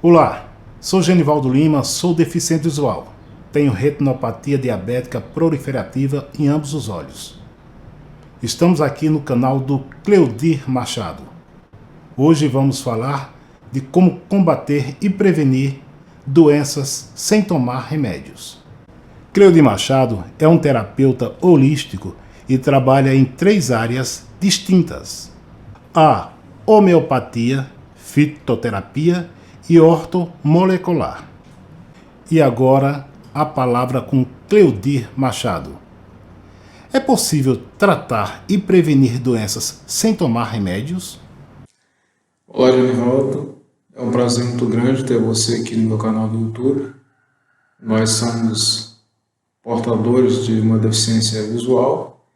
Olá, sou Genivaldo Lima, sou deficiente visual. Tenho retinopatia diabética proliferativa em ambos os olhos. Estamos aqui no canal do Cleudir Machado. Hoje vamos falar de como combater e prevenir doenças sem tomar remédios. Cleudir Machado é um terapeuta holístico e trabalha em 3 áreas distintas: a homeopatia, fitoterapia e ortomolecular. E agora a palavra com Cleudir Machado. É possível tratar e prevenir doenças sem tomar remédios? Olá, Genivaldo. É um prazer muito grande ter você aqui no meu canal do YouTube. Nós somos portadores de uma deficiência visual.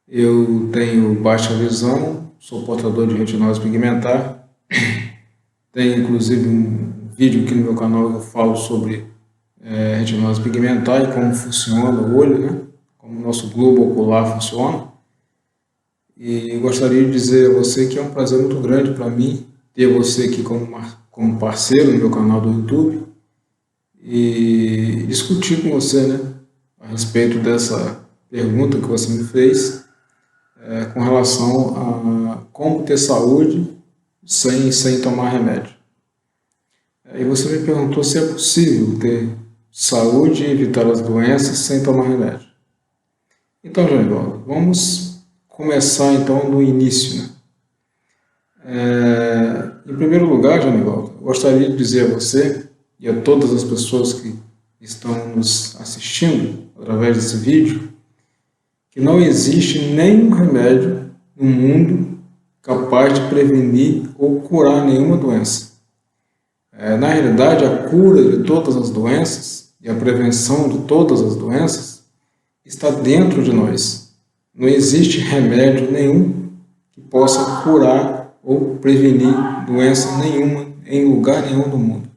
Eu tenho baixa visão, sou portador de retinose pigmentar. Tenho inclusive um vídeo aqui no meu canal que eu falo sobre retinose pigmentar e como funciona o olho, né? Como o nosso globo ocular funciona. E gostaria de dizer a você que é um prazer muito grande para mim ter você aqui como parceiro no meu canal do YouTube e discutir com você, né, a respeito dessa pergunta que você me fez com relação a como ter saúde sem tomar remédio. E você me perguntou se é possível ter saúde e evitar as doenças sem tomar remédio. Então, Genivaldo, vamos começar então do início, né? Em primeiro lugar, Genivaldo, gostaria de dizer a você e a todas as pessoas que estão nos assistindo através desse vídeo que não existe nenhum remédio no mundo capaz de prevenir ou curar nenhuma doença. Na realidade, a cura de todas as doenças e a prevenção de todas as doenças está dentro de nós. Não existe remédio nenhum que possa curar ou prevenir doença nenhuma em lugar nenhum do mundo.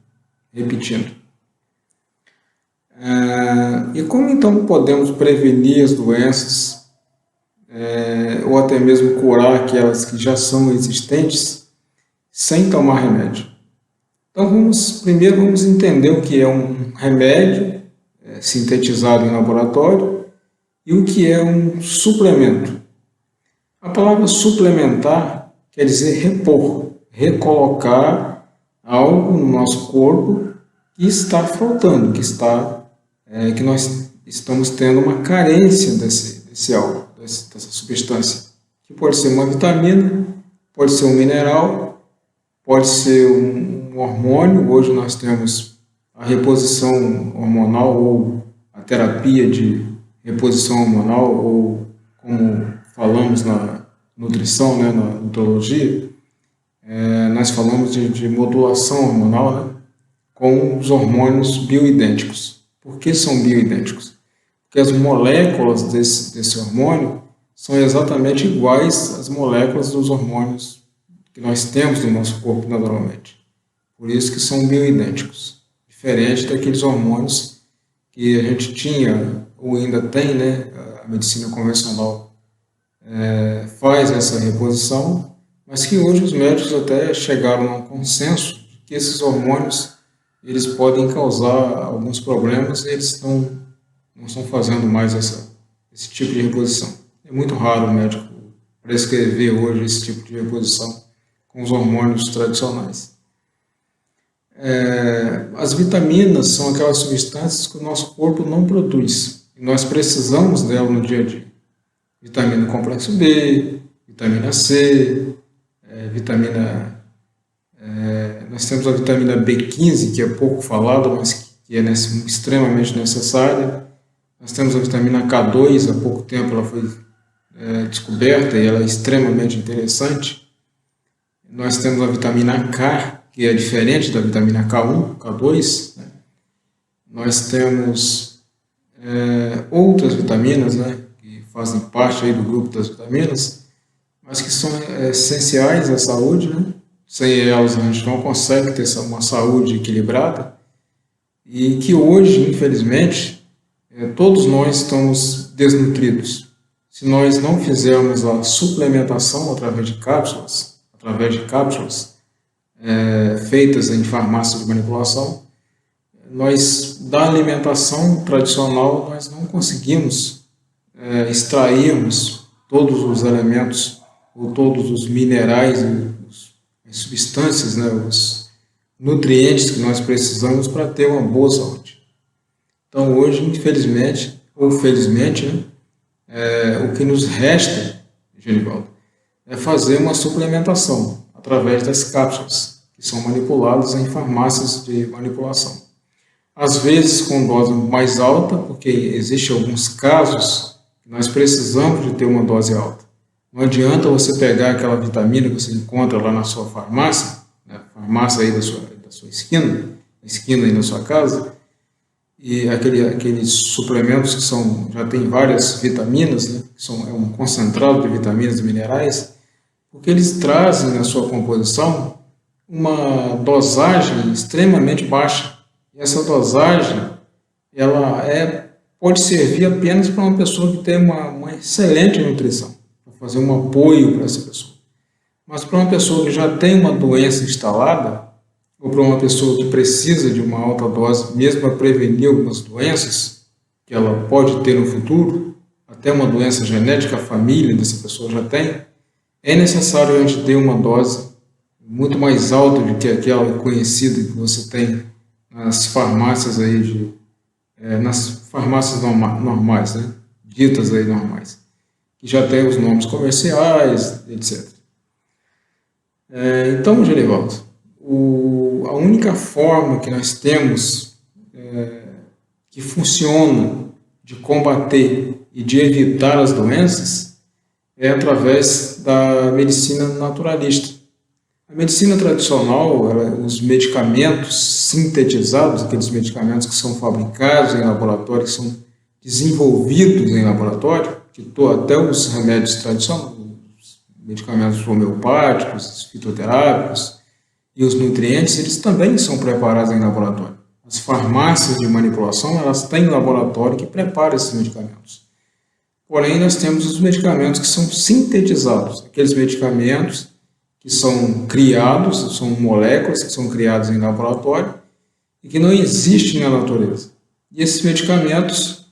Repetindo. E como então podemos prevenir as doenças ou até mesmo curar aquelas que já são existentes sem tomar remédio? Então primeiro vamos entender o que é um remédio sintetizado em laboratório e o que é um suplemento. A palavra suplementar quer dizer repor, recolocar algo no nosso corpo que está faltando, que nós estamos tendo uma carência desse algo, dessa substância, que pode ser uma vitamina, pode ser um mineral, pode ser um hormônio. Hoje nós temos a reposição hormonal ou a terapia de reposição hormonal, ou como falamos na nutrição, né, na nutrologia, nós falamos de modulação hormonal, né, com os hormônios bioidênticos. Por que são bioidênticos? Porque as moléculas desse hormônio são exatamente iguais às moléculas dos hormônios que nós temos no nosso corpo naturalmente. Por isso que são bioidênticos, diferente daqueles hormônios que a gente tinha ou ainda tem, né, a medicina convencional faz essa reposição, mas que hoje os médicos até chegaram a um consenso de que esses hormônios eles podem causar alguns problemas e eles não estão fazendo mais esse tipo de reposição. É muito raro o médico prescrever hoje esse tipo de reposição com os hormônios tradicionais. As vitaminas são aquelas substâncias que o nosso corpo não produz e nós precisamos dela no dia a dia. Vitamina complexo B, vitamina C, nós temos a vitamina B15, que é pouco falada, mas que é extremamente necessária. Nós temos a vitamina K2, há pouco tempo ela foi descoberta e ela é extremamente interessante. Nós temos a vitamina K, que é diferente da vitamina K1, K2. Né? Nós temos outras vitaminas, né, que fazem parte aí do grupo das vitaminas, mas que são essenciais à saúde, né? Sem elas a gente não consegue ter uma saúde equilibrada e que hoje, infelizmente, todos nós estamos desnutridos. Se nós não fizermos a suplementação através de cápsulas, feitas em farmácias de manipulação, nós, da alimentação tradicional, nós não conseguimos extrairmos todos os elementos ou todos os minerais, as substâncias, né, os nutrientes que nós precisamos para ter uma boa saúde. Então hoje, infelizmente, ou felizmente, né, o que nos resta, Genivaldo, é fazer uma suplementação através das cápsulas, que são manipuladas em farmácias de manipulação. Às vezes com dose mais alta, porque existem alguns casos que nós precisamos de ter uma dose alta. Não adianta você pegar aquela vitamina que você encontra lá na sua farmácia, né, farmácia aí da sua esquina aí na sua casa, e aqueles suplementos que já tem várias vitaminas, né, que é um concentrado de vitaminas e minerais, porque eles trazem na sua composição uma dosagem extremamente baixa. E essa dosagem pode servir apenas para uma pessoa que tem uma excelente nutrição, para fazer um apoio para essa pessoa. Mas para uma pessoa que já tem uma doença instalada, ou para uma pessoa que precisa de uma alta dose, mesmo para prevenir algumas doenças que ela pode ter no futuro, até uma doença genética, a família dessa pessoa já tem, é necessário a gente ter uma dose muito mais alta do que aquela conhecida que você tem nas farmácias aí nas farmácias normais, né? Ditas aí normais, que já tem os nomes comerciais, etc. Então, Genivaldo, a única forma que nós temos que funciona de combater e de evitar as doenças é através da medicina naturalista. A medicina tradicional, os medicamentos sintetizados, aqueles medicamentos que são fabricados em laboratório, que são desenvolvidos em laboratório, até os remédios tradicionais, os medicamentos homeopáticos, fitoterápicos e os nutrientes, eles também são preparados em laboratório. As farmácias de manipulação, elas têm laboratório que prepara esses medicamentos. Porém, nós temos os medicamentos que são sintetizados, aqueles medicamentos que são criados, são moléculas que são criadas em laboratório e que não existem na natureza. E esses medicamentos,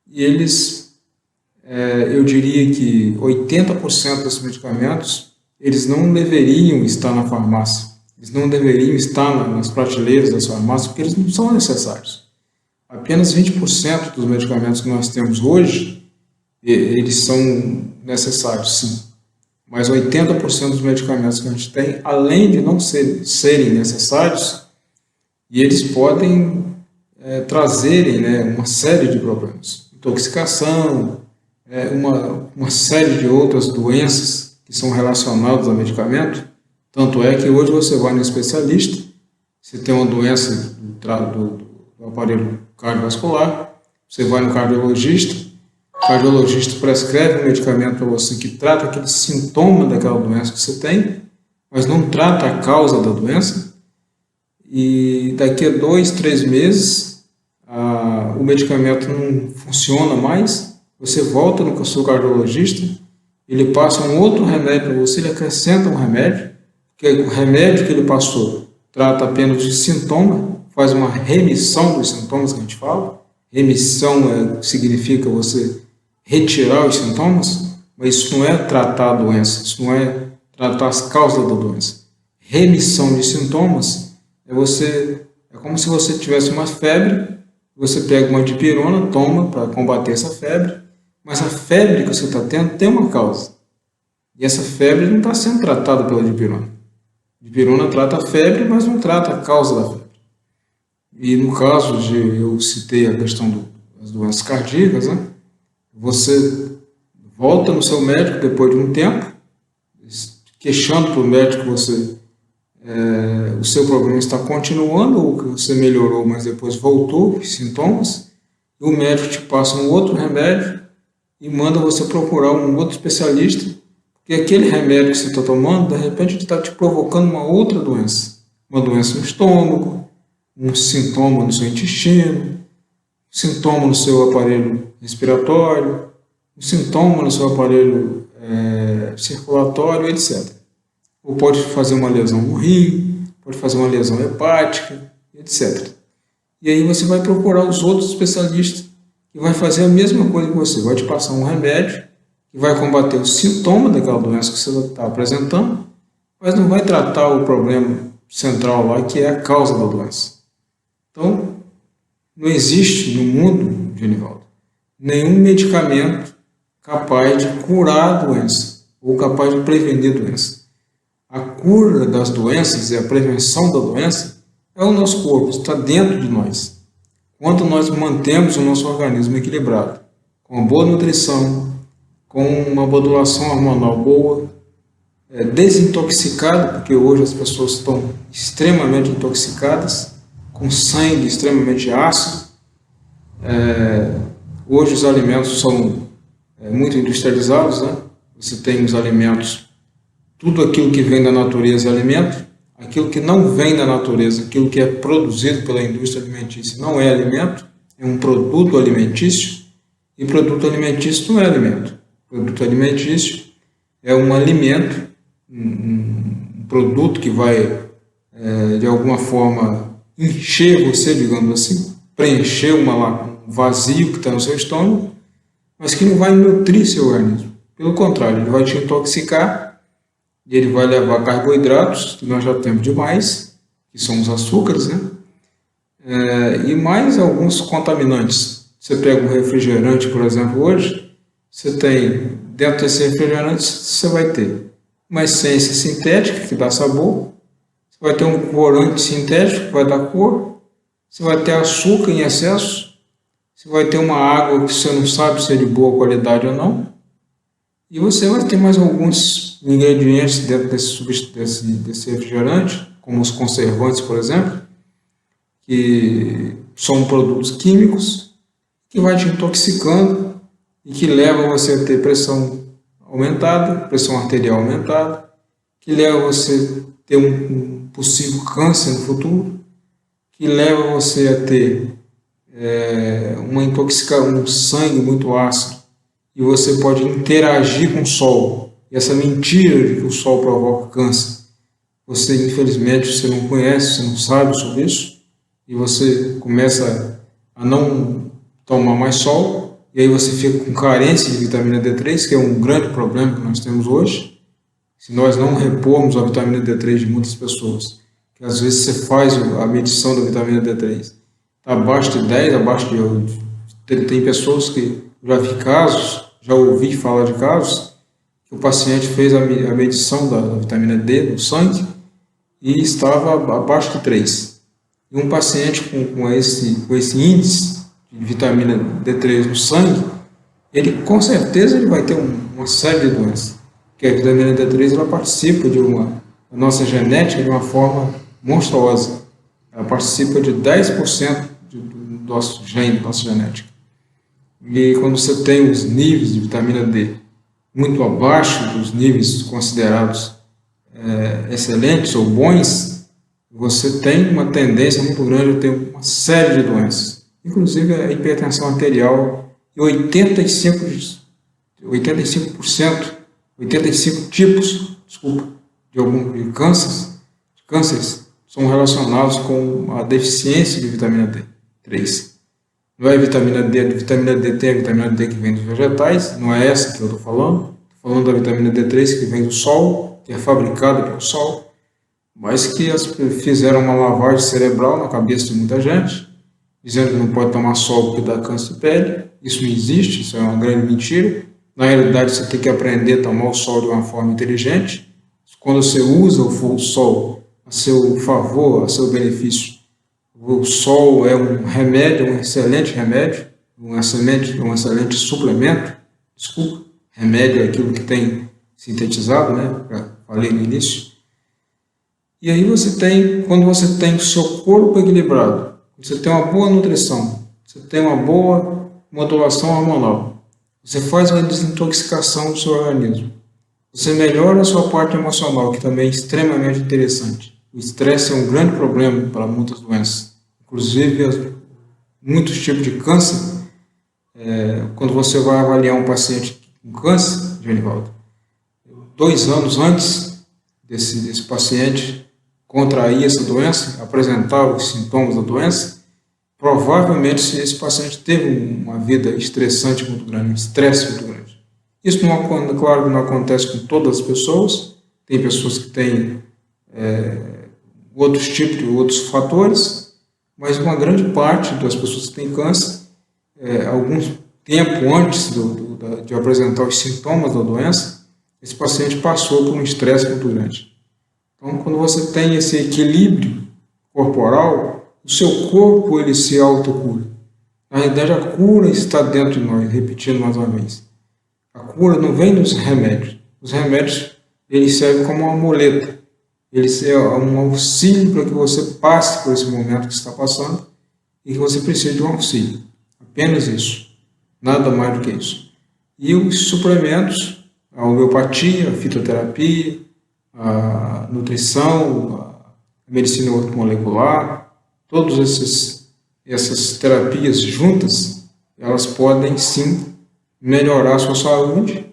eu diria que 80% desses medicamentos, eles não deveriam estar na farmácia, eles não deveriam estar nas prateleiras das farmácias, porque eles não são necessários. Apenas 20% dos medicamentos que nós temos hoje, eles são necessários, sim. Mas 80% dos medicamentos que a gente tem, além de não serem necessários, e eles podem trazerem, né, uma série de problemas. Intoxicação, uma série de outras doenças que são relacionadas ao medicamento. Tanto é que hoje você vai no especialista, você tem uma doença do aparelho cardiovascular, você vai no cardiologista, o cardiologista prescreve um medicamento para você que trata aquele sintoma daquela doença que você tem, mas não trata a causa da doença. E daqui a 2, 3 meses, o medicamento não funciona mais, você volta no seu cardiologista, ele passa um outro remédio para você, ele acrescenta um remédio, porque o remédio que ele passou trata apenas de sintoma, faz uma remissão dos sintomas que a gente fala. Remissão significa você retirar os sintomas, mas isso não é tratar a doença, isso não é tratar as causas da doença. Remissão de sintomas é como se você tivesse uma febre, você pega uma dipirona, toma para combater essa febre, mas a febre que você está tendo tem uma causa. E essa febre não está sendo tratada pela dipirona. A dipirona trata a febre, mas não trata a causa da febre. E no caso eu citei a questão das doenças cardíacas, né? Você volta no seu médico depois de um tempo, queixando para o médico que o seu problema está continuando, ou que você melhorou, mas depois voltou os sintomas, e o médico te passa um outro remédio e manda você procurar um outro especialista, porque aquele remédio que você está tomando, de repente, está te provocando uma outra doença. Uma doença no estômago, um sintoma no seu intestino, um sintoma no seu aparelho respiratório, um sintoma no seu aparelho circulatório, etc. Ou pode fazer uma lesão no rim, pode fazer uma lesão hepática, etc. E aí você vai procurar os outros especialistas que vai fazer a mesma coisa que você, vai te passar um remédio que vai combater o sintoma daquela doença que você está apresentando, mas não vai tratar o problema central lá, que é a causa da doença. Então, não existe no mundo, Genivaldo, nenhum medicamento capaz de curar a doença ou capaz de prevenir a doença. A cura das doenças e a prevenção da doença é o nosso corpo, está dentro de nós. Quando nós mantemos o nosso organismo equilibrado, com uma boa nutrição, com uma modulação hormonal boa, desintoxicado, porque hoje as pessoas estão extremamente intoxicadas, com sangue extremamente ácido. Hoje os alimentos são muito industrializados, né? Você tem os alimentos, tudo aquilo que vem da natureza é alimento, aquilo que não vem da natureza, aquilo que é produzido pela indústria alimentícia não é alimento, é um produto alimentício, e produto alimentício não é alimento. Produto alimentício é um alimento, um produto que vai, de alguma forma, encher você, digamos assim, preencher um vazio que está no seu estômago, mas que não vai nutrir seu organismo. Pelo contrário, ele vai te intoxicar e ele vai levar carboidratos, que nós já temos demais, que são os açúcares, né? E mais alguns contaminantes. Você pega um refrigerante, por exemplo, hoje, você tem, dentro desse refrigerante, você vai ter uma essência sintética, que dá sabor, você vai ter um corante sintético, que vai dar cor, você vai ter açúcar em excesso, você vai ter uma água que você não sabe se é de boa qualidade ou não, e você vai ter mais alguns ingredientes dentro desse refrigerante, como os conservantes, por exemplo, que são produtos químicos, que vai te intoxicando e que leva você a ter pressão aumentada, pressão arterial aumentada, que leva você a ter um possível câncer no futuro, que leva você a ter uma intoxicação, um sangue muito ácido, e você pode interagir com o sol. E essa mentira de que o sol provoca câncer, você infelizmente você não conhece, você não sabe sobre isso, e você começa a não tomar mais sol, e aí você fica com carência de vitamina D3, que é um grande problema que nós temos hoje. Se nós não repormos a vitamina D3 de muitas pessoas, que às vezes você faz a medição da vitamina D3, está abaixo de 10, abaixo de 8. Tem pessoas que já vi casos, já ouvi falar de casos, que o paciente fez a medição da vitamina D no sangue e estava abaixo de 3. E um paciente com esse índice de vitamina D3 no sangue, ele com certeza ele vai ter uma série de doenças. Porque a vitamina D3 ela participa da nossa genética de uma forma monstruosa. Ela participa de 10% do nosso gene, da nossa genética. E quando você tem os níveis de vitamina D muito abaixo dos níveis considerados excelentes ou bons, você tem uma tendência muito grande a ter uma série de doenças, inclusive a hipertensão arterial e 85 tipos, de cânceres são relacionados com a deficiência de vitamina D3. Não é vitamina D tem a vitamina D que vem dos vegetais, não é essa que eu estou falando. Estou falando da vitamina D3 que vem do sol, que é fabricada pelo sol, mas que fizeram uma lavagem cerebral na cabeça de muita gente, dizendo que não pode tomar sol porque dá câncer de pele. Isso não existe, isso é uma grande mentira. Na realidade, você tem que aprender a tomar o sol de uma forma inteligente. Quando você usa o sol a seu favor, a seu benefício, o sol é um remédio, um excelente remédio, um excelente suplemento. Desculpa, remédio é aquilo que tem sintetizado, né? Falei no início. E aí quando você tem o seu corpo equilibrado, você tem uma boa nutrição, você tem uma boa modulação hormonal, você faz uma desintoxicação do seu organismo, você melhora a sua parte emocional, que também é extremamente interessante. O estresse é um grande problema para muitas doenças, inclusive muitos tipos de câncer. Quando você vai avaliar um paciente com câncer, Genivaldo, 2 anos antes desse paciente contrair essa doença, apresentar os sintomas da doença, provavelmente esse paciente teve uma vida estressante muito grande, um estresse muito grande. Isso, não, claro, não acontece com todas as pessoas, tem pessoas que têm outros tipos de outros fatores, mas uma grande parte das pessoas que têm câncer, algum tempo antes de apresentar os sintomas da doença, esse paciente passou por um estresse muito grande. Então, quando você tem esse equilíbrio corporal, o seu corpo ele se autocura. Na realidade, a cura está dentro de nós, repetindo mais uma vez. A cura não vem dos remédios. Os remédios eles servem como uma muleta. Eles é um auxílio para que você passe por esse momento que está passando e que você precisa de um auxílio. Apenas isso. Nada mais do que isso. E os suplementos, a homeopatia, a fitoterapia, a nutrição, a medicina ortomolecular, todas essas terapias juntas, elas podem sim melhorar a sua saúde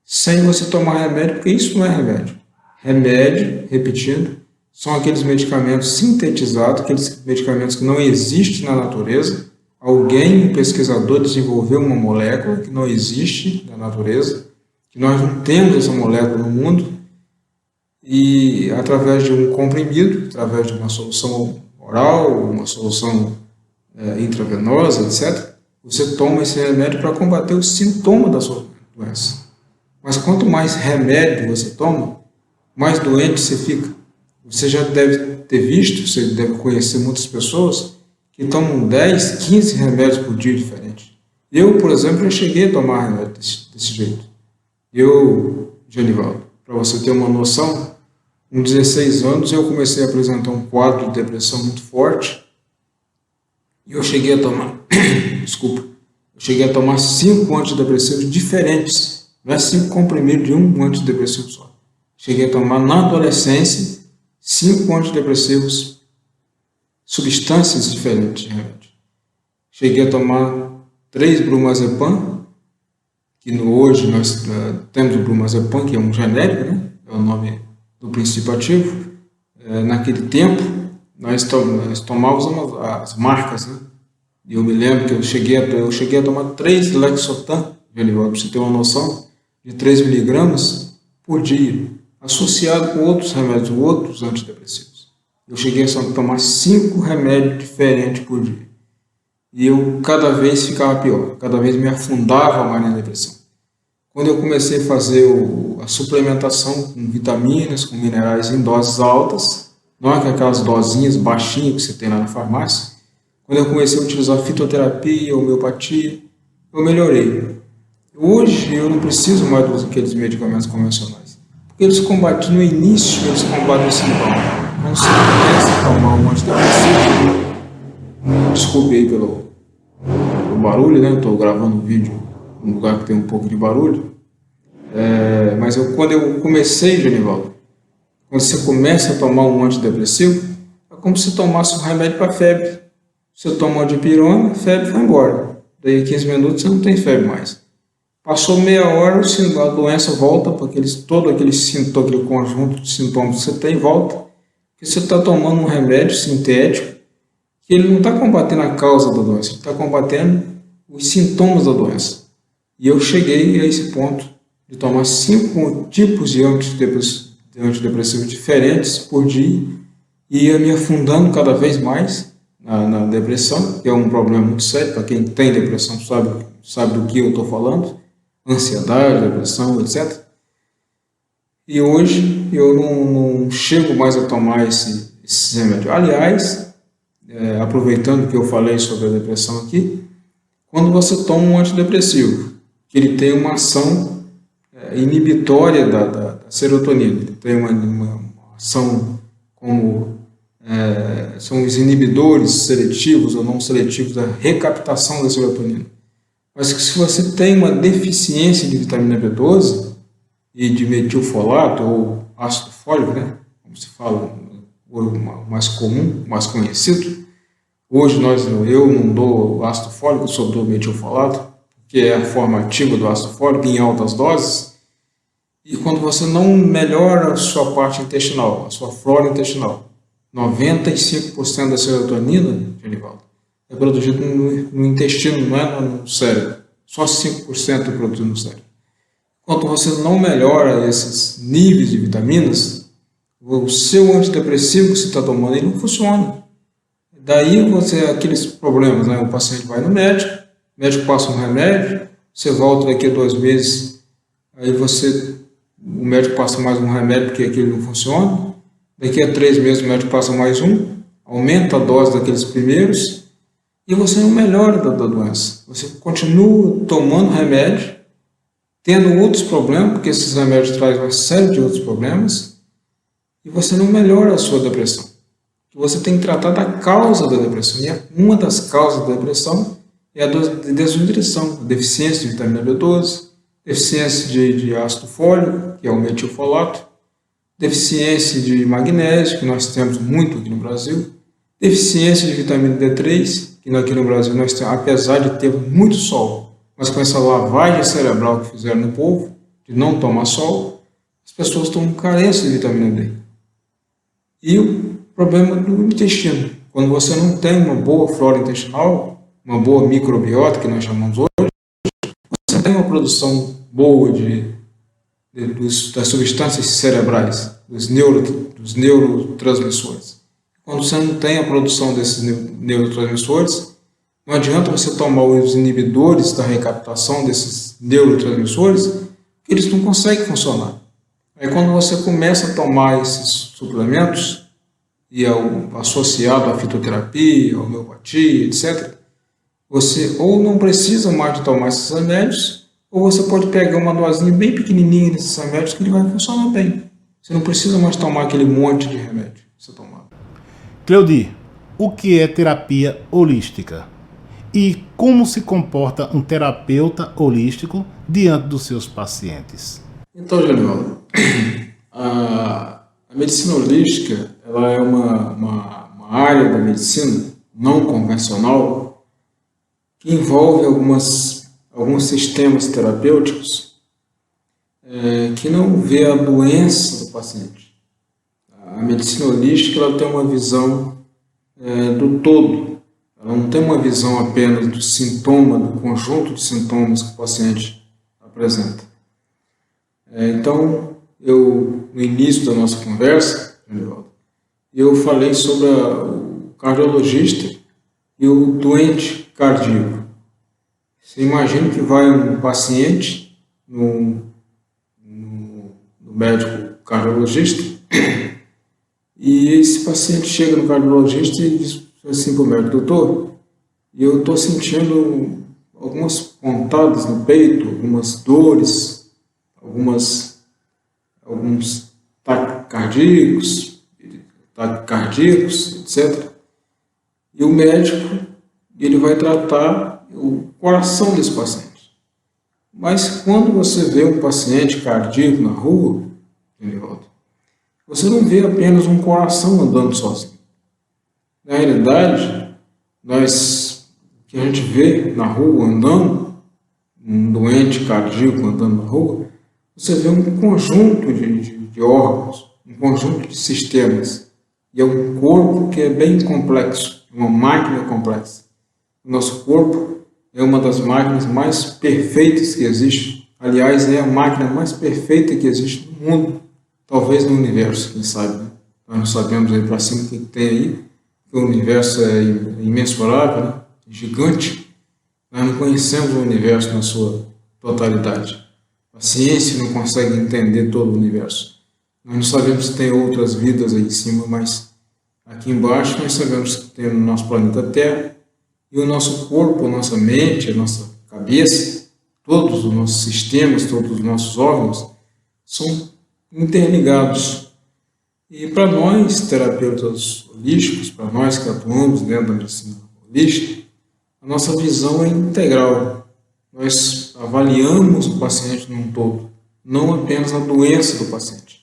sem você tomar remédio, porque isso não é remédio. Remédio, repetindo, são aqueles medicamentos sintetizados, aqueles medicamentos que não existem na natureza. Alguém, um pesquisador, desenvolveu uma molécula que não existe na natureza, que nós não temos essa molécula no mundo, e através de um comprimido, através de uma solução oral, uma solução intravenosa, etc., você toma esse remédio para combater os sintomas da sua doença. Mas quanto mais remédio você toma, mais doente você fica. Você já deve ter visto, você deve conhecer muitas pessoas que tomam 10, 15 remédios por dia diferentes. Eu, por exemplo, já cheguei a tomar remédio desse jeito. Eu, Genivaldo, para você ter uma noção, com 16 anos eu comecei a apresentar um quadro de depressão muito forte e eu cheguei a tomar, eu cheguei a tomar 5 antidepressivos diferentes, não é 5 comprimidos de um antidepressivo só. Cheguei a tomar na adolescência 5 antidepressivos, substâncias diferentes de remédio. Cheguei a tomar 3 bromazepam, que hoje nós temos o bromazepam, que é um genérico, né? É o nome do princípio ativo. Naquele tempo, nós tomávamos as marcas, né? E eu me lembro que eu cheguei a tomar 3 Lexotan, para você ter uma noção, de 3 miligramas por dia, associado com outros remédios, outros antidepressivos. Eu cheguei a tomar 5 remédios diferentes por dia. E eu cada vez ficava pior, cada vez me afundava mais na depressão. Quando eu comecei a fazer a suplementação com vitaminas, com minerais em doses altas, não é aquelas dosinhas baixinhas que você tem lá na farmácia, quando eu comecei a utilizar fitoterapia, homeopatia, eu melhorei. Hoje eu não preciso mais daqueles medicamentos convencionais, porque eles combatem no início, eles combatem o sintoma. Quando você começa a tomar um antidepressivo, desculpe aí pelo barulho, né? Eu estou gravando um vídeo num lugar que tem um pouco de barulho, mas quando eu comecei, Genivaldo, quando você começa a tomar um antidepressivo, é como se tomasse um remédio para febre. Você toma uma dipirona, a febre vai embora. Daí a 15 minutos você não tem febre mais. Passou meia hora, a doença volta para todo aquele conjunto de sintomas que você tem, volta. Porque você está tomando um remédio sintético que ele não está combatendo a causa da doença, ele está combatendo os sintomas da doença. E eu cheguei a esse ponto de tomar 5 tipos de antidepressivos diferentes por dia e ia me afundando cada vez mais na depressão, que é um problema muito sério. Para quem tem depressão sabe do que eu estou falando, ansiedade, depressão, etc. E hoje eu não chego mais a tomar esses remédios. Aliás, aproveitando que eu falei sobre a depressão aqui, quando você toma um antidepressivo, que ele tem uma ação inibitória da serotonina, ele tem uma ação como são os inibidores seletivos ou não seletivos da recaptação da serotonina. Mas que se você tem uma deficiência de vitamina B12 e de metilfolato ou ácido fólico, né, como se fala, o mais comum, o mais conhecido, hoje eu não dou ácido fólico, eu só dou metilfolato, que é a forma ativa do ácido fólico em altas doses. E quando você não melhora a sua parte intestinal, a sua flora intestinal, 95% da serotonina, Genivaldo, é produzido no intestino, não é no cérebro. Só 5% é produzido no cérebro. Enquanto você não melhora esses níveis de vitaminas, o seu antidepressivo que você está tomando ele não funciona. Daí aqueles problemas, né? O paciente vai no médico, o médico passa um remédio, você volta daqui a 2 meses, aí o médico passa mais um remédio porque aquele não funciona, daqui a 3 meses o médico passa mais um, aumenta a dose daqueles primeiros, e você não melhora da doença. Você continua tomando remédio, tendo outros problemas, porque esses remédios trazem uma série de outros problemas, e você não melhora a sua depressão. Você tem que tratar da causa da depressão. E uma das causas da depressão é a desnutrição, a deficiência de vitamina B12, deficiência de ácido fólico, que é o metilfolato, deficiência de magnésio, que nós temos muito aqui no Brasil, deficiência de vitamina D3, que aqui no Brasil nós temos, apesar de ter muito sol, mas com essa lavagem cerebral que fizeram no povo, de não tomar sol, as pessoas estão com carência de vitamina D. E o problema do intestino, quando você não tem uma boa flora intestinal, uma boa microbiota, que nós chamamos hoje, você tem uma produção boa das substâncias cerebrais, dos neurotransmissores. Quando você não tem a produção desses neurotransmissores, não adianta você tomar os inibidores da recaptação desses neurotransmissores, que eles não conseguem funcionar. Aí quando você começa a tomar esses suplementos, e associado à fitoterapia, à homeopatia, etc., você ou não precisa mais de tomar esses remédios, ou você pode pegar uma dosinha bem pequenininha desses remédios que ele vai funcionar bem. Você não precisa mais tomar aquele monte de remédio que você tomava. Cleudi, o que é terapia holística? E como se comporta um terapeuta holístico diante dos seus pacientes? Então, Genivaldo, a medicina holística ela é uma área da medicina não convencional que envolve alguns sistemas terapêuticos que não vê a doença do paciente. A medicina holística ela tem uma visão do todo. Ela não tem uma visão apenas do sintoma, do conjunto de sintomas que o paciente apresenta. Então, no início da nossa conversa, eu falei sobre o cardiologista e o doente cardíaco. Você imagina que vai um paciente no médico cardiologista e esse paciente chega no cardiologista e diz assim para o médico: doutor, eu estou sentindo algumas pontadas no peito, algumas dores, alguns taquicardíacos, etc. E o médico ele vai tratar o coração desse paciente. Mas quando você vê um paciente cardíaco na rua, você não vê apenas um coração andando sozinho. Na realidade, o que a gente vê na rua andando, um doente cardíaco andando na rua, você vê um conjunto de órgãos, um conjunto de sistemas. E é um corpo que é bem complexo, uma máquina complexa. O nosso corpo é uma das máquinas mais perfeitas que existe. Aliás, é a máquina mais perfeita que existe no mundo, talvez no universo, quem sabe. Né? Nós não sabemos aí para cima o que tem aí, porque o universo é imensurável, né? Gigante. Nós não conhecemos o universo na sua totalidade. A ciência não consegue entender todo o universo. Nós não sabemos se tem outras vidas aí em cima, mas aqui embaixo nós sabemos que tem o nosso planeta Terra e o nosso corpo, a nossa mente, a nossa cabeça, todos os nossos sistemas, todos os nossos órgãos são interligados. E para nós, terapeutas holísticos, para nós que atuamos dentro da medicina holística, a nossa visão é integral. Nós avaliamos o paciente num todo, não apenas a doença do paciente.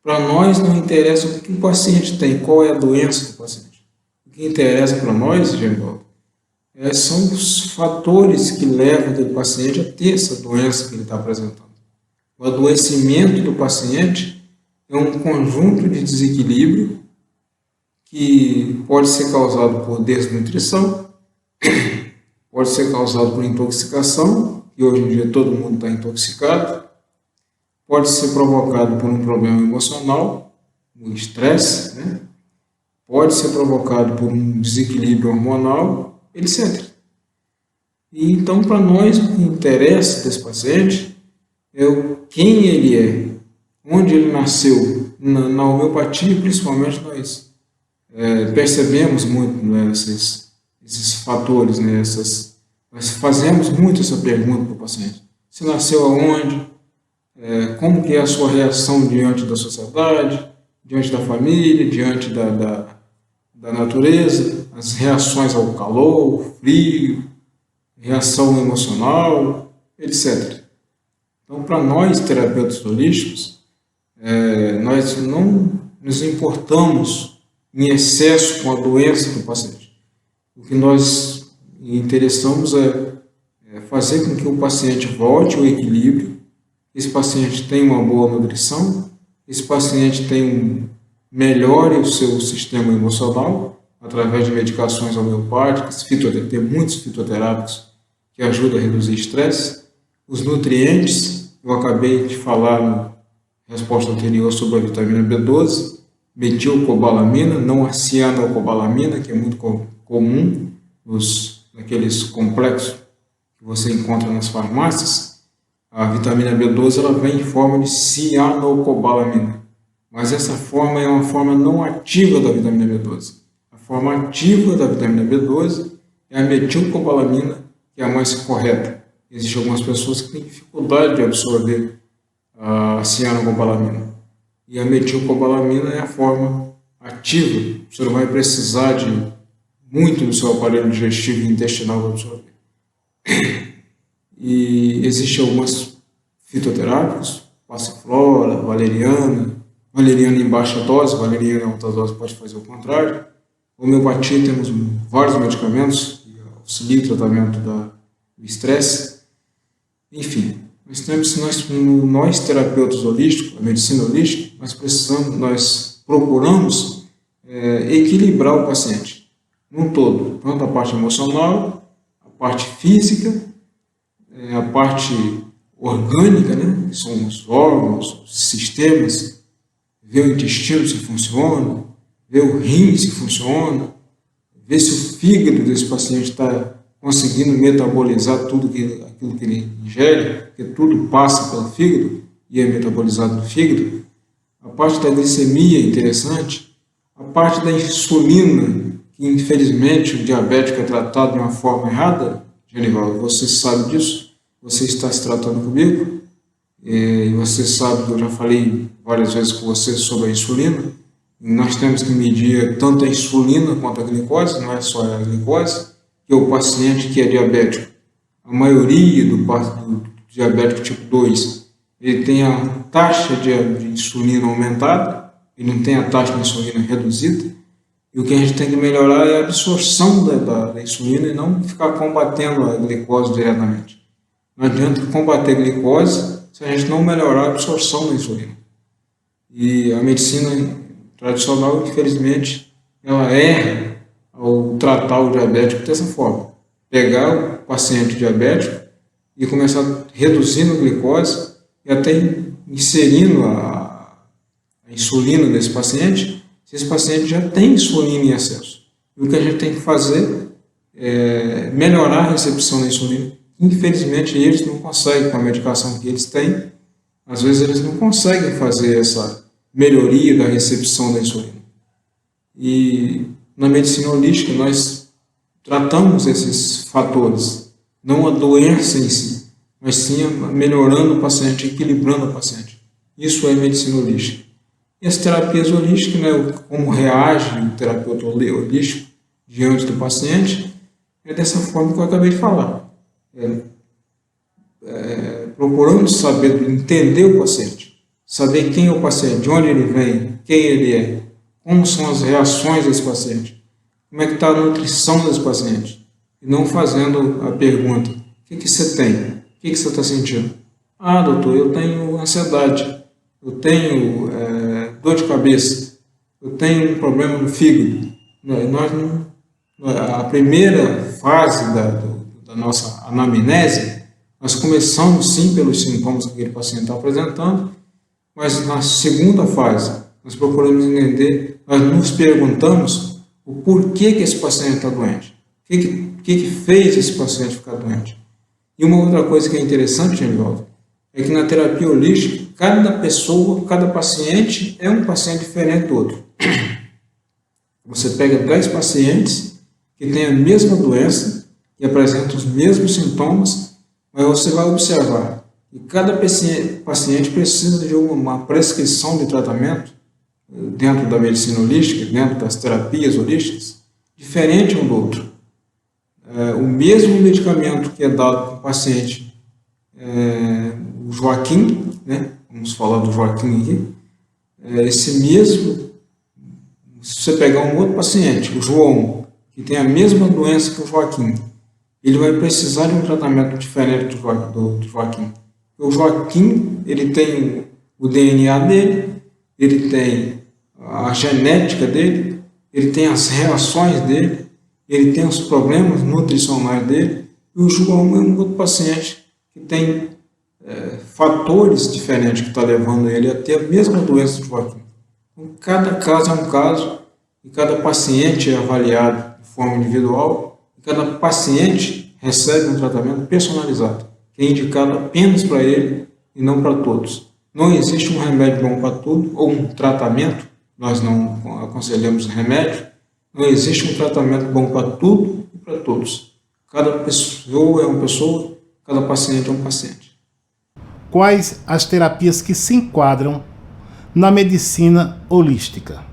Para nós não interessa o que o paciente tem, qual é a doença do paciente. O que interessa para nós, Genivaldo, são os fatores que levam aquele paciente a ter essa doença que ele está apresentando. O adoecimento do paciente é um conjunto de desequilíbrio que pode ser causado por desnutrição, pode ser causado por intoxicação, e hoje em dia todo mundo está intoxicado, pode ser provocado por um problema emocional, um estresse, né? Pode ser provocado por um desequilíbrio hormonal, etc. E então, para nós, o que interessa desse paciente é quem ele é, onde ele nasceu. Na homeopatia, principalmente, nós percebemos muito, né, esses fatores, né, nós fazemos muito essa pergunta para o paciente. Você nasceu aonde? Como que é a sua reação diante da sociedade, diante da família, diante da natureza, as reações ao calor, frio, reação emocional, etc. Então, para nós, terapeutas holísticos, nós não nos importamos em excesso com a doença do paciente. O que nós interessamos é fazer com que o paciente volte ao equilíbrio, esse paciente tenha uma boa nutrição, esse paciente melhore o seu sistema emocional através de medicações homeopáticas, tem muitos fitoterápicos que ajudam a reduzir estresse. Os nutrientes, eu acabei de falar na resposta anterior sobre a vitamina B12, metilcobalamina, não a cianocobalamina, que é muito comum naqueles complexos que você encontra nas farmácias. A vitamina B12 ela vem em forma de cianocobalamina, mas essa forma é uma forma não ativa da vitamina B12. A forma ativa da vitamina B12 é a metilcobalamina, que é a mais correta. Existem algumas pessoas que têm dificuldade de absorver a cianocobalamina. E a metilcobalamina é a forma ativa. Você não vai precisar de muito do seu aparelho digestivo e intestinal para absorver. E existem algumas fitoterápicos, passiflora, valeriana em baixa dose, valeriana em alta dose pode fazer o contrário. Homeopatia, temos vários medicamentos que auxiliam o tratamento do estresse. Enfim, nós terapeutas holísticos, a medicina holística, nós procuramos equilibrar o paciente num todo, tanto a parte emocional, a parte física, a parte orgânica, né, que são os órgãos, os sistemas, ver o intestino se funciona, ver o rim se funciona, ver se o fígado desse paciente está conseguindo metabolizar aquilo que ele ingere, porque tudo passa pelo fígado e é metabolizado no fígado. A parte da glicemia é interessante, a parte da insulina, que infelizmente o diabético é tratado de uma forma errada. Genivaldo, você sabe disso? Você está se tratando comigo? E você sabe que eu já falei várias vezes com você sobre a insulina. Nós temos que medir tanto a insulina quanto a glicose, não é só a glicose, que é o paciente que é diabético. A maioria do diabético tipo 2, ele tem a taxa de insulina aumentada, ele não tem a taxa de insulina reduzida. E o que a gente tem que melhorar é a absorção da insulina e não ficar combatendo a glicose diretamente. Não adianta combater a glicose se a gente não melhorar a absorção da insulina. E a medicina tradicional, infelizmente, ela erra ao tratar o diabético dessa forma. Pegar o paciente diabético e começar reduzindo a glicose e até inserindo a insulina nesse paciente, se esse paciente já tem insulina em excesso. E o que a gente tem que fazer é melhorar a recepção da insulina. Infelizmente, eles não conseguem, com a medicação que eles têm, às vezes eles não conseguem fazer essa melhoria da recepção da insulina. E na medicina holística nós tratamos esses fatores, não a doença em si, mas sim melhorando o paciente, equilibrando o paciente. Isso é medicina holística. E as terapias holísticas, né, como reage o terapeuta holístico diante do paciente, é dessa forma que eu acabei de falar. Procurando saber, entender o paciente, saber quem é o paciente, de onde ele vem, quem ele é, como são as reações desse paciente, como é que está a nutrição desse paciente, e não fazendo a pergunta, o que você tem, o que você está sentindo? Doutor, eu tenho ansiedade, eu tenho dor de cabeça, eu tenho um problema no fígado. A primeira fase da nossa anamnese, nós começamos sim pelos sintomas que aquele paciente está apresentando, mas na segunda fase, nós procuramos entender, nós nos perguntamos o porquê que esse paciente está doente. O que fez esse paciente ficar doente? E uma outra coisa que é interessante, Genivaldo, é que na terapia holística, cada pessoa, cada paciente é um paciente diferente do outro. Você pega 10 pacientes que têm a mesma doença e apresentam os mesmos sintomas, mas você vai observar que cada paciente precisa de uma prescrição de tratamento dentro da medicina holística, dentro das terapias holísticas, diferente um do outro. O mesmo medicamento que é dado para o paciente, o Joaquim, né? Vamos falar do Joaquim aqui, esse mesmo, se você pegar um outro paciente, o João, que tem a mesma doença que o Joaquim, ele vai precisar de um tratamento diferente do Joaquim. O Joaquim, ele tem o DNA dele, ele tem a genética dele, ele tem as reações dele, ele tem os problemas nutricionais dele, e o João é um outro paciente que tem fatores diferentes que está levando ele a ter a mesma doença do Joaquim. Então, cada caso é um caso, e cada paciente é avaliado de forma individual, e cada paciente recebe um tratamento personalizado, que é indicado apenas para ele e não para todos. Não existe um remédio bom para tudo, ou um tratamento, nós não aconselhamos remédio, não existe um tratamento bom para tudo e para todos. Cada pessoa é uma pessoa, cada paciente é um paciente. Quais as terapias que se enquadram na medicina holística?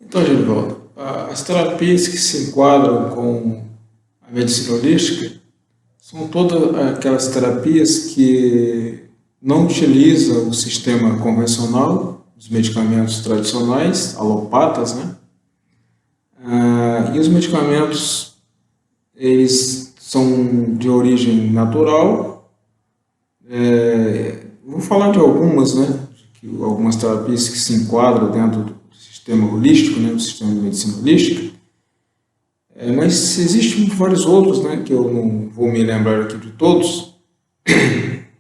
Então, Genivaldo, as terapias que se enquadram com a medicina holística são todas aquelas terapias que não utilizam o sistema convencional, os medicamentos tradicionais, alopatas, né? E os medicamentos, eles são de origem natural. Vou falar de algumas, né? Algumas terapias que se enquadram dentro do sistema holístico, né? O sistema de medicina holística. Mas existem vários outros, né? Que eu não vou me lembrar aqui de todos.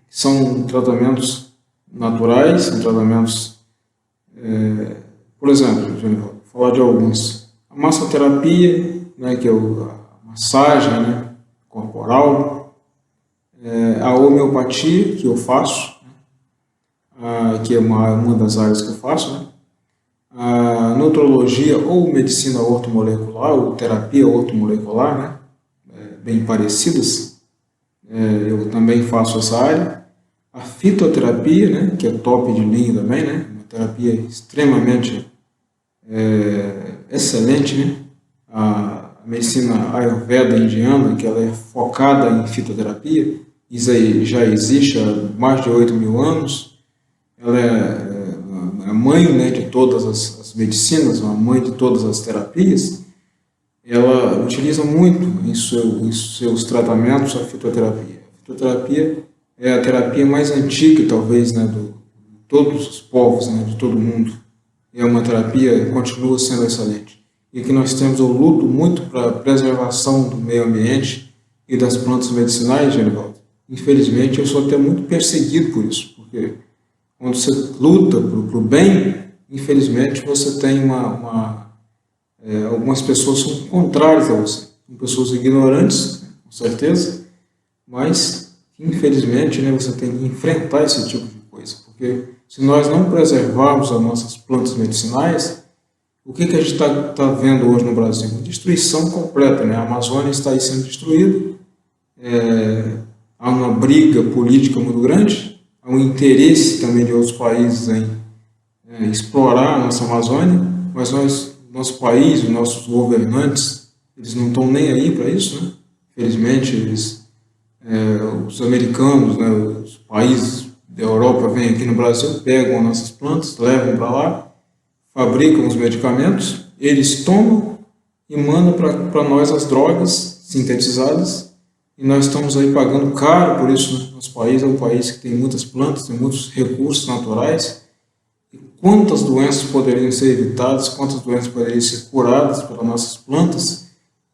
São tratamentos naturais, são tratamentos, por exemplo, vou falar de alguns. A massoterapia, né, que é a massagem, né, corporal, a homeopatia, que eu faço, que é uma das áreas que eu faço, né, a nutrologia ou medicina ortomolecular, ou terapia ortomolecular, né, bem parecidas, eu também faço essa área. A fitoterapia, né, que é top de linha também, né, uma terapia extremamente excelente, né? A medicina Ayurveda indiana, que ela é focada em fitoterapia, isso aí já existe há mais de 8.000 anos. Ela é a mãe, né, de todas as medicinas, a mãe de todas as terapias. Ela utiliza muito em seus tratamentos a fitoterapia. A fitoterapia é a terapia mais antiga, talvez, né, de todos os povos, né, de todo mundo. É uma terapia que continua sendo excelente. E que nós temos, eu luto muito para a preservação do meio ambiente e das plantas medicinais, Genivaldo. Infelizmente, eu sou até muito perseguido por isso, porque quando você luta para o bem, infelizmente, você tem algumas pessoas são contrárias a você. São pessoas ignorantes, com certeza, mas, infelizmente, né, você tem que enfrentar esse tipo de coisa, porque se nós não preservarmos as nossas plantas medicinais, o que a gente está vendo hoje no Brasil? Uma destruição completa, né? A Amazônia está aí sendo destruída, há uma briga política muito grande, há um interesse também de outros países em explorar a nossa Amazônia, mas nosso país, os nossos governantes, eles não estão nem aí para isso, né? Infelizmente, os americanos, né, os países da Europa vêm aqui no Brasil, pegam as nossas plantas, levam para lá, fabricam os medicamentos, eles tomam e mandam para nós as drogas sintetizadas, e nós estamos aí pagando caro por isso, né? Nosso país é um país que tem muitas plantas, tem muitos recursos naturais, e quantas doenças poderiam ser evitadas, quantas doenças poderiam ser curadas pelas nossas plantas,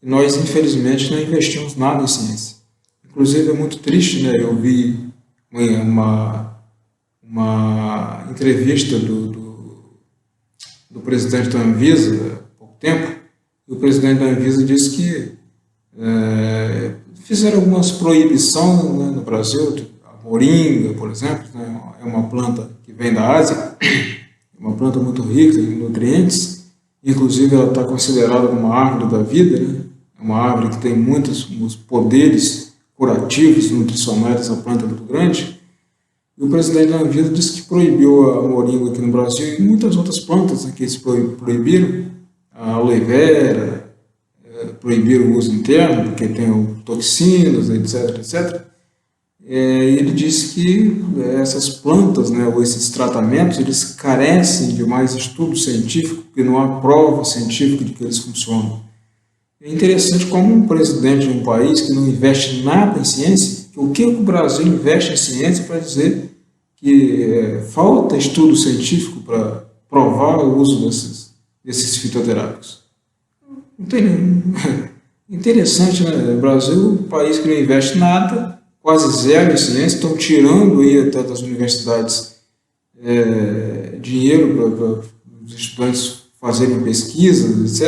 e nós, infelizmente, não investimos nada em ciência. Inclusive, é muito triste, né? Eu vi uma entrevista do presidente da Anvisa há pouco tempo, e o presidente da Anvisa disse que fizeram algumas proibições, né, no Brasil. A moringa, por exemplo, né, é uma planta que vem da Ásia, uma planta muito rica em nutrientes, inclusive ela está considerada uma árvore da vida, né? É uma árvore que tem muitos poderes curativos, nutricionais, essa planta é muito grande. E o presidente da Anvisa disse que proibiu a moringa aqui no Brasil e muitas outras plantas, né, que eles proibiram, a aloe vera, proibiram o uso interno, porque tem toxinas, etc, etc. Ele disse que essas plantas, né, ou esses tratamentos, eles carecem de mais estudo científico, porque não há prova científica de que eles funcionam. É interessante como um presidente de um país que não investe nada em ciência, o que o Brasil investe em ciência para dizer que falta estudo científico para provar o uso desses fitoterápicos. Não tem. Interessante, né? O Brasil é um país que não investe nada, quase zero em ciência, estão tirando aí até das universidades dinheiro para os estudantes fazerem pesquisas,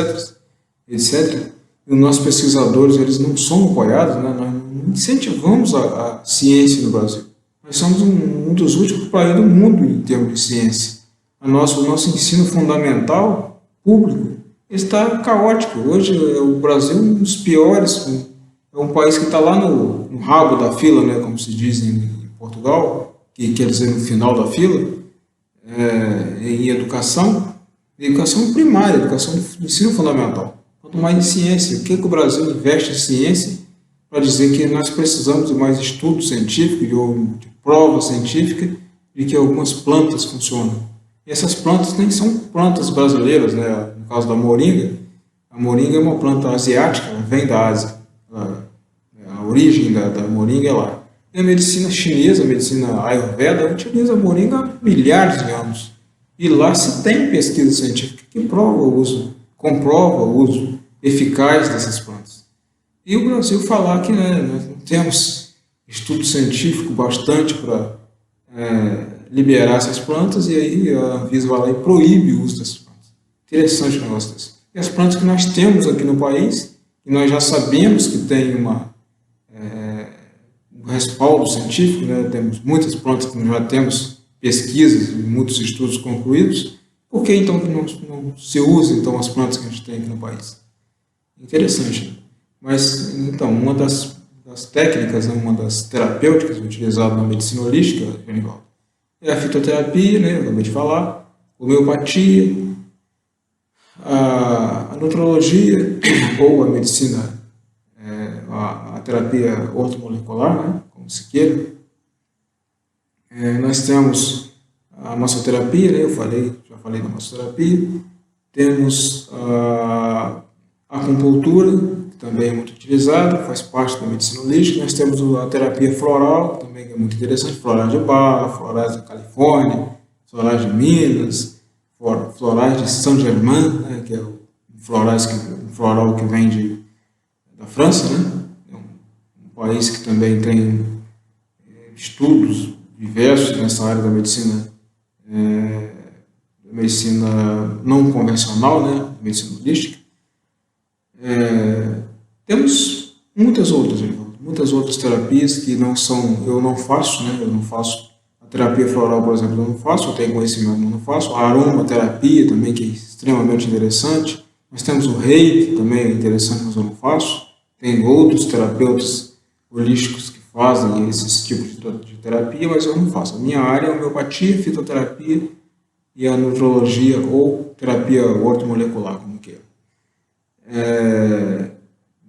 etc. E os nossos pesquisadores, eles não são apoiados, né? Nós não incentivamos a ciência no Brasil. Nós somos um dos últimos países do mundo em termos de ciência. O nosso ensino fundamental, público, está caótico. Hoje o Brasil é um dos piores, é um país que está lá no rabo da fila, né, como se diz em Portugal, que quer dizer no final da fila, em educação primária, educação do ensino fundamental. Quanto mais em ciência, o que o Brasil investe em ciência para dizer que nós precisamos de mais estudo científico, de prova científica de que algumas plantas funcionam. E essas plantas nem são plantas brasileiras, né? No caso da moringa, a moringa é uma planta asiática, ela vem da Ásia. A origem da moringa é lá. E a medicina chinesa, a medicina ayurveda, utiliza a moringa há milhares de anos. E lá se tem pesquisa científica que comprova o uso eficaz dessas plantas. E o Brasil falar que, né, nós não temos estudo científico bastante para liberar essas plantas, e aí a Anvisa vai lá e proíbe o uso dessas plantas. Interessante o negócio desse. E as plantas que nós temos aqui no país, e nós já sabemos que tem um respaldo científico, né? Temos muitas plantas que nós já temos pesquisas e muitos estudos concluídos, por que então que não se usa então, as plantas que a gente tem aqui no país? Interessante, né? Mas, então, uma das técnicas, né, uma das terapêuticas utilizadas na medicina holística, Genivaldo, é a fitoterapia, né, eu acabei de falar, homeopatia, a nutrologia, ou a medicina, a terapia ortomolecular, né, como se queira. Nós temos a massoterapia, né, já falei da massoterapia. Temos a acupuntura, que também é muito utilizada, faz parte da medicina holística. Nós temos a terapia floral, também que é muito interessante, florais de Bach, florais da Califórnia, florais de Minas, florais de Saint-Germain, né, que é um floral que vem da França, né? É um país que também tem estudos diversos nessa área da medicina não convencional, né? Medicina holística. Temos muitas outras terapias que eu não faço, né? Eu não faço a terapia floral, por exemplo, eu não faço, eu tenho conhecimento, mas não faço. A aromaterapia também, que é extremamente interessante. Nós temos o reiki, que também é interessante, mas eu não faço. Tem outros terapeutas holísticos que fazem esses tipos de terapia, mas eu não faço. A minha área é a homeopatia, fitoterapia e a nutrologia ou terapia ortomolecular, como queira.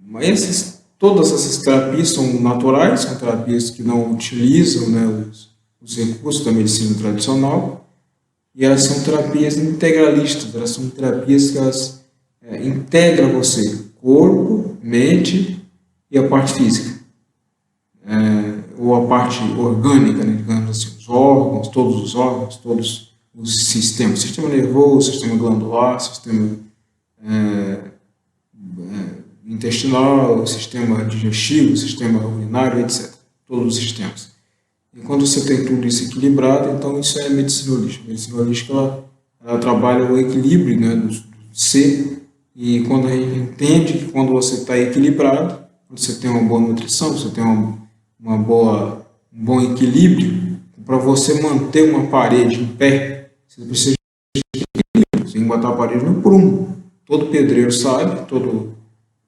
Mas todas essas terapias são naturais, são terapias que não utilizam, né, os recursos da medicina tradicional, e elas são terapias integralistas, elas são terapias que elas integram você, corpo, mente e a parte física, ou a parte orgânica, né, digamos assim, todos os órgãos, todos sistema nervoso, sistema glandular, sistema intestinal, sistema digestivo, sistema urinário, etc. Todos os sistemas. E quando você tem tudo isso equilibrado, então isso é medicina holística. A medicina holística ela trabalha o equilíbrio, né, do ser, e quando a gente entende que quando você está equilibrado, quando você tem uma boa nutrição, você tem um bom equilíbrio, para você manter uma parede em pé, você precisa de equilíbrio, você tem que botar a parede no prumo. Todo pedreiro sabe,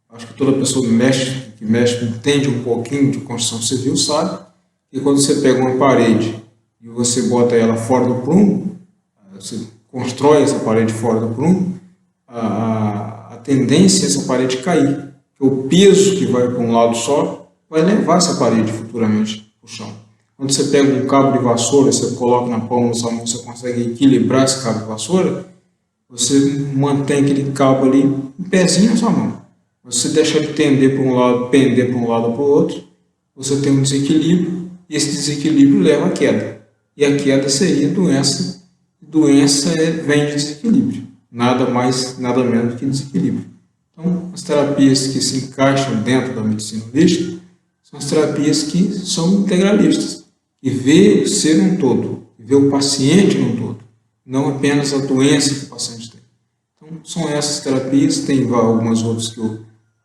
acho que toda pessoa que mexe, entende um pouquinho de construção civil, sabe que quando você pega uma parede e você bota ela fora do prumo, você constrói essa parede fora do prumo, a tendência é essa parede cair, porque o peso que vai para um lado só vai levar essa parede futuramente para o chão. Quando você pega um cabo de vassoura, você coloca na palma da sua mão, você consegue equilibrar esse cabo de vassoura, você mantém aquele cabo ali em pezinho na sua mão. Você deixa ele pender para um lado ou para o outro, você tem um desequilíbrio, e esse desequilíbrio leva à queda. E a queda seria doença. Doença vem de desequilíbrio. Nada mais, nada menos que desequilíbrio. Então, as terapias que se encaixam dentro da medicina holística são as terapias que são integralistas, que vê o ser um todo, que vê o paciente num todo, não apenas a doença que o paciente tem. Então, são essas terapias, tem algumas outras que eu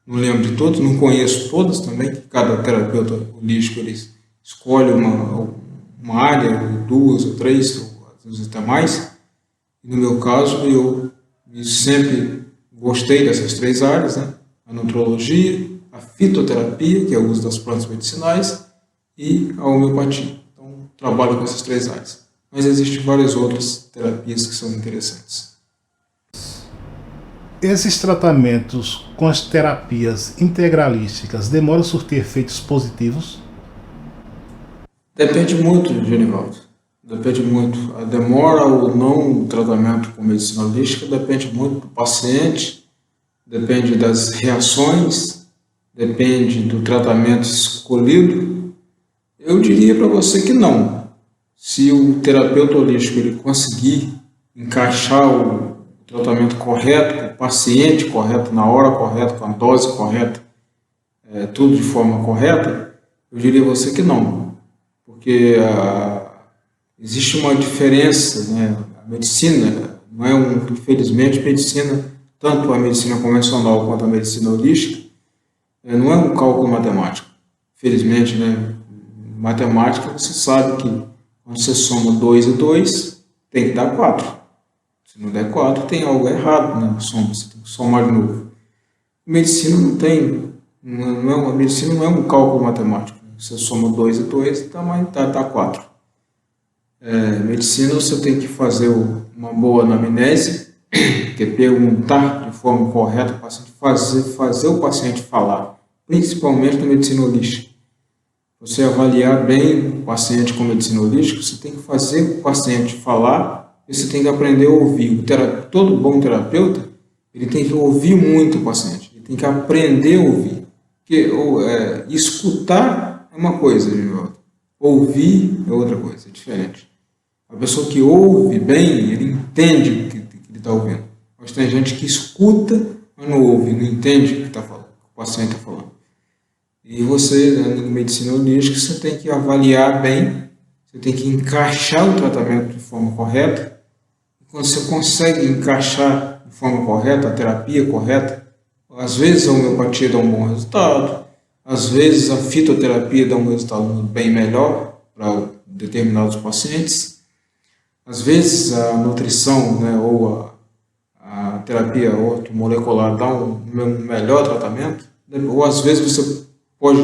não lembro de todas, não conheço todas também, que cada terapeuta holístico ele escolhe uma área, duas ou três, ou às vezes até mais. E no meu caso, eu sempre gostei dessas três áreas, né? A nutrologia, a fitoterapia, que é o uso das plantas medicinais, e a homeopatia. Então, trabalho com essas três áreas. Mas existem várias outras terapias que são interessantes. Esses tratamentos com as terapias integralísticas demoram a surtir efeitos positivos? Depende muito, Genivaldo. Depende muito. A demora ou não do tratamento com medicina holística depende muito do paciente, depende das reações, depende do tratamento escolhido. Eu diria para você que não. Se o terapeuta holístico ele conseguir encaixar o tratamento correto, com o paciente correto, na hora correta, com a dose correta, tudo de forma correta, eu diria a você que não. Porque existe uma diferença, né? A medicina, não é infelizmente, medicina, tanto a medicina convencional quanto a medicina holística, não é um cálculo matemático. Infelizmente, né? Matemática, você sabe que quando você soma 2 e 2, tem que dar 4. Se não der 4, tem algo errado na soma, você tem que somar de novo. Medicina não tem, a medicina não é um cálculo matemático. Você soma 2 e 2, dá 4. Medicina você tem que fazer uma boa anamnese, que é perguntar de forma correta, fazer o paciente falar, principalmente na medicina holística. Você avaliar bem o paciente com medicina holística, você tem que fazer o paciente falar. Você tem que aprender a ouvir. Todo bom terapeuta, ele tem que ouvir muito o paciente. Ele tem que aprender a ouvir. Porque escutar é uma coisa, ouvir é outra coisa, é diferente. A pessoa que ouve bem, ele entende o que ele está ouvindo. Mas tem gente que escuta, mas não ouve, não entende o que está falando, o paciente está falando. E você, na medicina holística, você tem que avaliar bem, você tem que encaixar o tratamento de forma correta. Quando você consegue encaixar de forma correta, a terapia correta, às vezes a homeopatia dá um bom resultado, às vezes a fitoterapia dá um resultado bem melhor para determinados pacientes, às vezes a nutrição, né, ou a terapia ortomolecular dá um melhor tratamento, ou às vezes você pode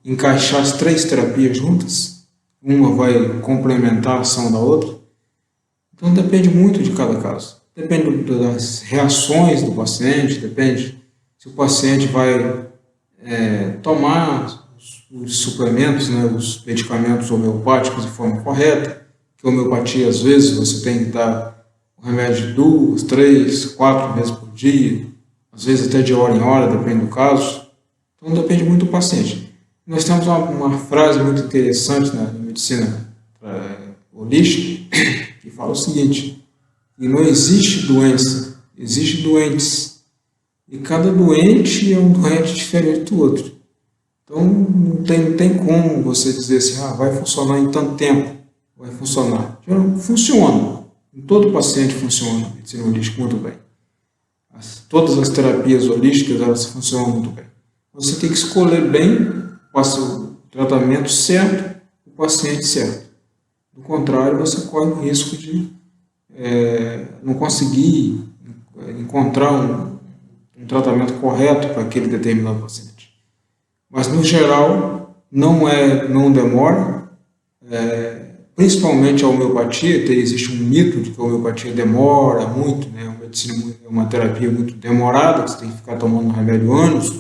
encaixar as três terapias juntas, uma vai complementar a ação da outra. Então depende muito de cada caso. Depende das reações do paciente, depende se o paciente vai tomar os suplementos, né, os medicamentos homeopáticos de forma correta. Que a homeopatia, às vezes, você tem que dar o remédio 2, 3, 4 vezes por dia, às vezes até de hora em hora, depende do caso. Então depende muito do paciente. Nós temos uma frase muito interessante na medicina holística, que fala o seguinte: E não existe doença, existe doentes. E cada doente é um doente diferente do outro. Então não tem como você dizer assim, vai funcionar em tanto tempo, vai funcionar. Já não funciona. Em todo paciente funciona a medicina holística muito bem. Todas as terapias holísticas, elas funcionam muito bem. Você tem que escolher bem o tratamento certo, o paciente certo. Do contrário, você corre o risco de não conseguir encontrar um tratamento correto para aquele determinado paciente. Mas, no geral, não demora. Principalmente a homeopatia, existe um mito de que a homeopatia demora muito, né? É uma terapia muito demorada, você tem que ficar tomando remédio anos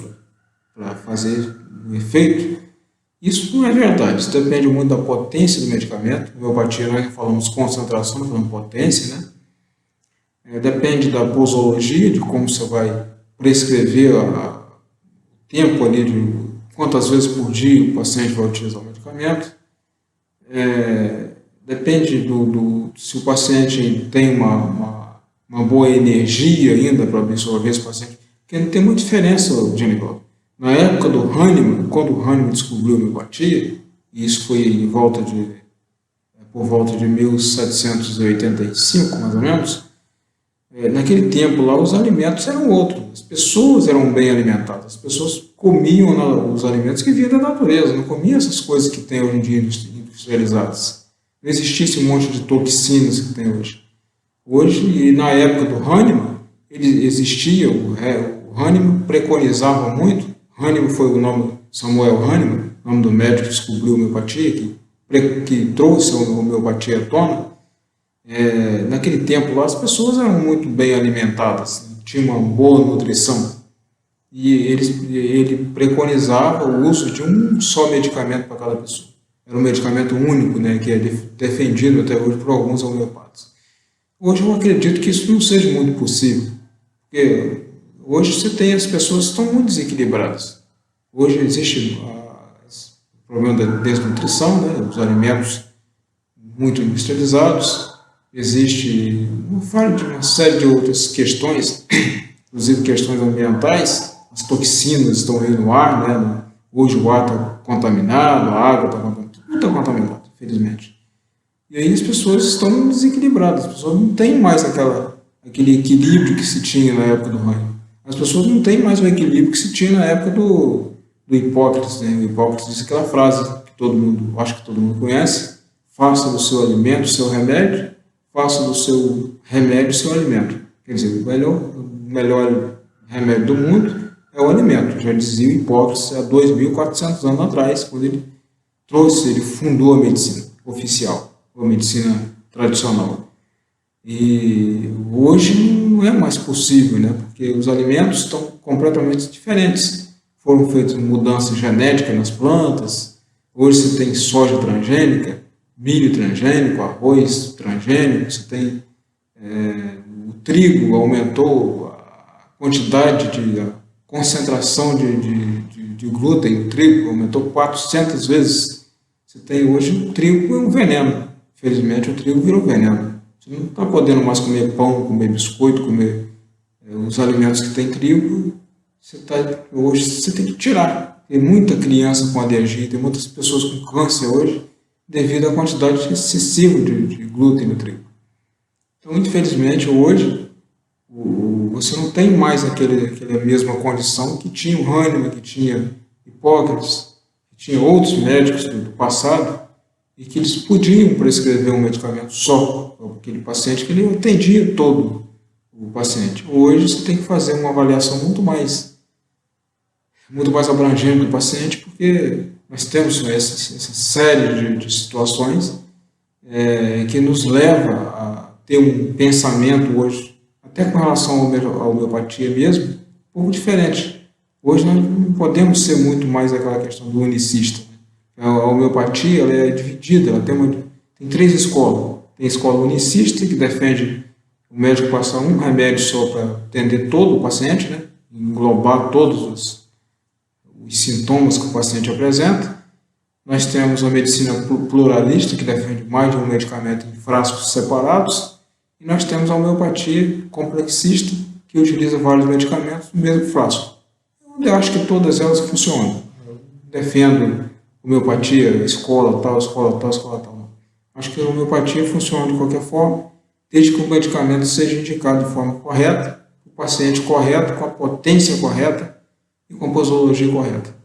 para fazer o efeito. Isso não é verdade, isso depende muito da potência do medicamento. Homeopatia, nós falamos concentração, nós falamos potência, né? Depende da posologia, de como você vai prescrever o tempo ali, de quantas vezes por dia o paciente vai utilizar o medicamento. Depende se o paciente tem uma boa energia ainda para absorver esse paciente, porque não tem muita diferença, Genivaldo. Na época do Hahnemann, quando o Hahnemann descobriu a homeopatia, e isso foi por volta de 1785, mais ou menos, naquele tempo lá os alimentos eram outros, as pessoas eram bem alimentadas, as pessoas comiam os alimentos que vinham da natureza, não comiam essas coisas que tem hoje em dia industrializadas. Não existisse um monte de toxinas que tem hoje. Hoje, e na época do Hahnemann, ele existia, o Hahnemann preconizava muito. Hahnemann foi o nome, Samuel Hahnemann, nome do médico que descobriu a homeopatia, que trouxe a homeopatia à tona. Naquele tempo lá, as pessoas eram muito bem alimentadas, tinham uma boa nutrição. E ele preconizava o uso de um só medicamento para cada pessoa. Era um medicamento único, né, que é defendido até hoje por alguns homeopatas. Hoje eu acredito que isso não seja muito possível, porque hoje você tem as pessoas que estão muito desequilibradas. Hoje existe o problema da desnutrição, né, os alimentos muito industrializados, existe, não falo de uma série de outras questões, inclusive questões ambientais, as toxinas estão aí no ar, né, hoje o ar está contaminado, a água está contaminada, tudo está contaminado, infelizmente. E aí as pessoas estão desequilibradas, as pessoas não têm mais aquele equilíbrio que se tinha na época do Hahnemann. As pessoas não têm mais o equilíbrio que se tinha na época do Hipócrates, né? O Hipócrates disse aquela frase que acho que todo mundo conhece: faça do seu alimento o seu remédio, faça do seu remédio o seu alimento. Quer dizer, o melhor remédio do mundo é o alimento. Já dizia o Hipócrates há 2.400 anos atrás, quando ele fundou a medicina oficial, a medicina tradicional. E hoje não é mais possível, né? Porque os alimentos estão completamente diferentes. Foram feitas mudanças genéticas nas plantas. Hoje você tem soja transgênica, milho transgênico, arroz transgênico, você tem o trigo, aumentou a quantidade a concentração de glúten no trigo, aumentou 400 vezes. Você tem hoje o trigo é um veneno. Infelizmente o trigo virou veneno. Você não está podendo mais comer pão, comer biscoito, comer os alimentos que tem trigo. Hoje você tem que tirar. Tem muita criança com alergia, tem muitas pessoas com câncer hoje, devido à quantidade excessiva de glúten no trigo. Então, infelizmente, hoje, você não tem mais aquela mesma condição que tinha o Hahnemann, que tinha Hipócrates, que tinha outros médicos do passado, e que eles podiam prescrever um medicamento só para aquele paciente, que ele atendia todo o paciente. Hoje você tem que fazer uma avaliação muito mais abrangente do paciente, porque nós temos essa série de situações que nos leva a ter um pensamento hoje, até com relação à homeopatia mesmo, um pouco diferente. Hoje nós não podemos ser muito mais aquela questão do unicista. A homeopatia ela é dividida, ela tem três escolas. Tem a escola unicista, que defende o médico passar um remédio só para atender todo o paciente, né? Englobar todos os sintomas que o paciente apresenta. Nós temos a medicina pluralista, que defende mais de um medicamento em frascos separados. E nós temos a homeopatia complexista, que utiliza vários medicamentos no mesmo frasco. Eu acho que todas elas funcionam. Eu defendo homeopatia, escola tal, escola tal, escola tal. Não. Acho que a homeopatia funciona de qualquer forma, desde que o medicamento seja indicado de forma correta, o paciente correto, com a potência correta e com a posologia correta.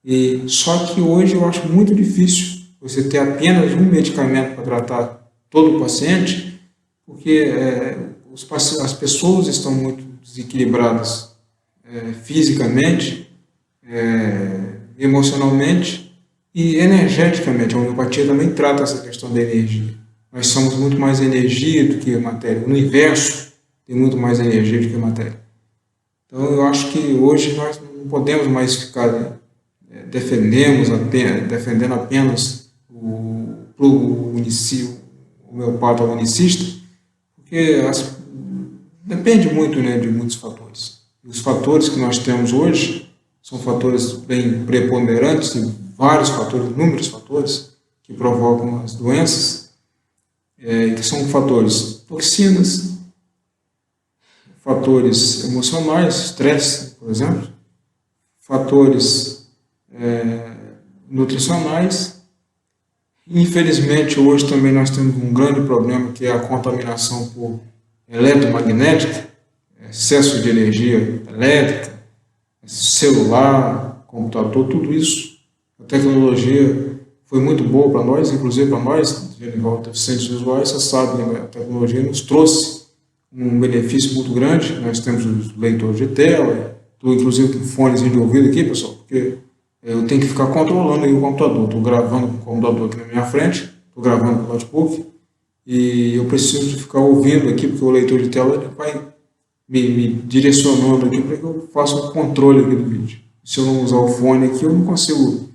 E só que hoje eu acho muito difícil você ter apenas um medicamento para tratar todo o paciente, porque as pessoas estão muito desequilibradas fisicamente, emocionalmente e energeticamente. A homeopatia também trata essa questão da energia. Nós somos muito mais energia do que matéria. O universo tem muito mais energia do que matéria. Então eu acho que hoje nós não podemos mais ficar defendendo apenas o homeopata unicista, porque depende muito, de muitos fatores. E os fatores que nós temos hoje são fatores bem preponderantes, e vários fatores, inúmeros fatores que provocam as doenças, que são fatores toxinas, fatores emocionais, estresse, por exemplo, fatores nutricionais. Infelizmente, hoje também nós temos um grande problema, que é a contaminação por eletromagnética, excesso de energia elétrica, celular, computador, tudo isso. A tecnologia foi muito boa para nós, inclusive para nós, Genivaldo, deficientes visuais. Você sabe, a tecnologia nos trouxe um benefício muito grande. Nós temos os leitores de tela, estou inclusive com fones de ouvido aqui, pessoal, porque eu tenho que ficar controlando aí o computador. Estou gravando com o computador aqui na minha frente, estou gravando com o notebook, e eu preciso de ficar ouvindo aqui, porque o leitor de tela ele vai me direcionando aqui para que eu faça o controle aqui do vídeo. Se eu não usar o fone aqui, eu não consigo,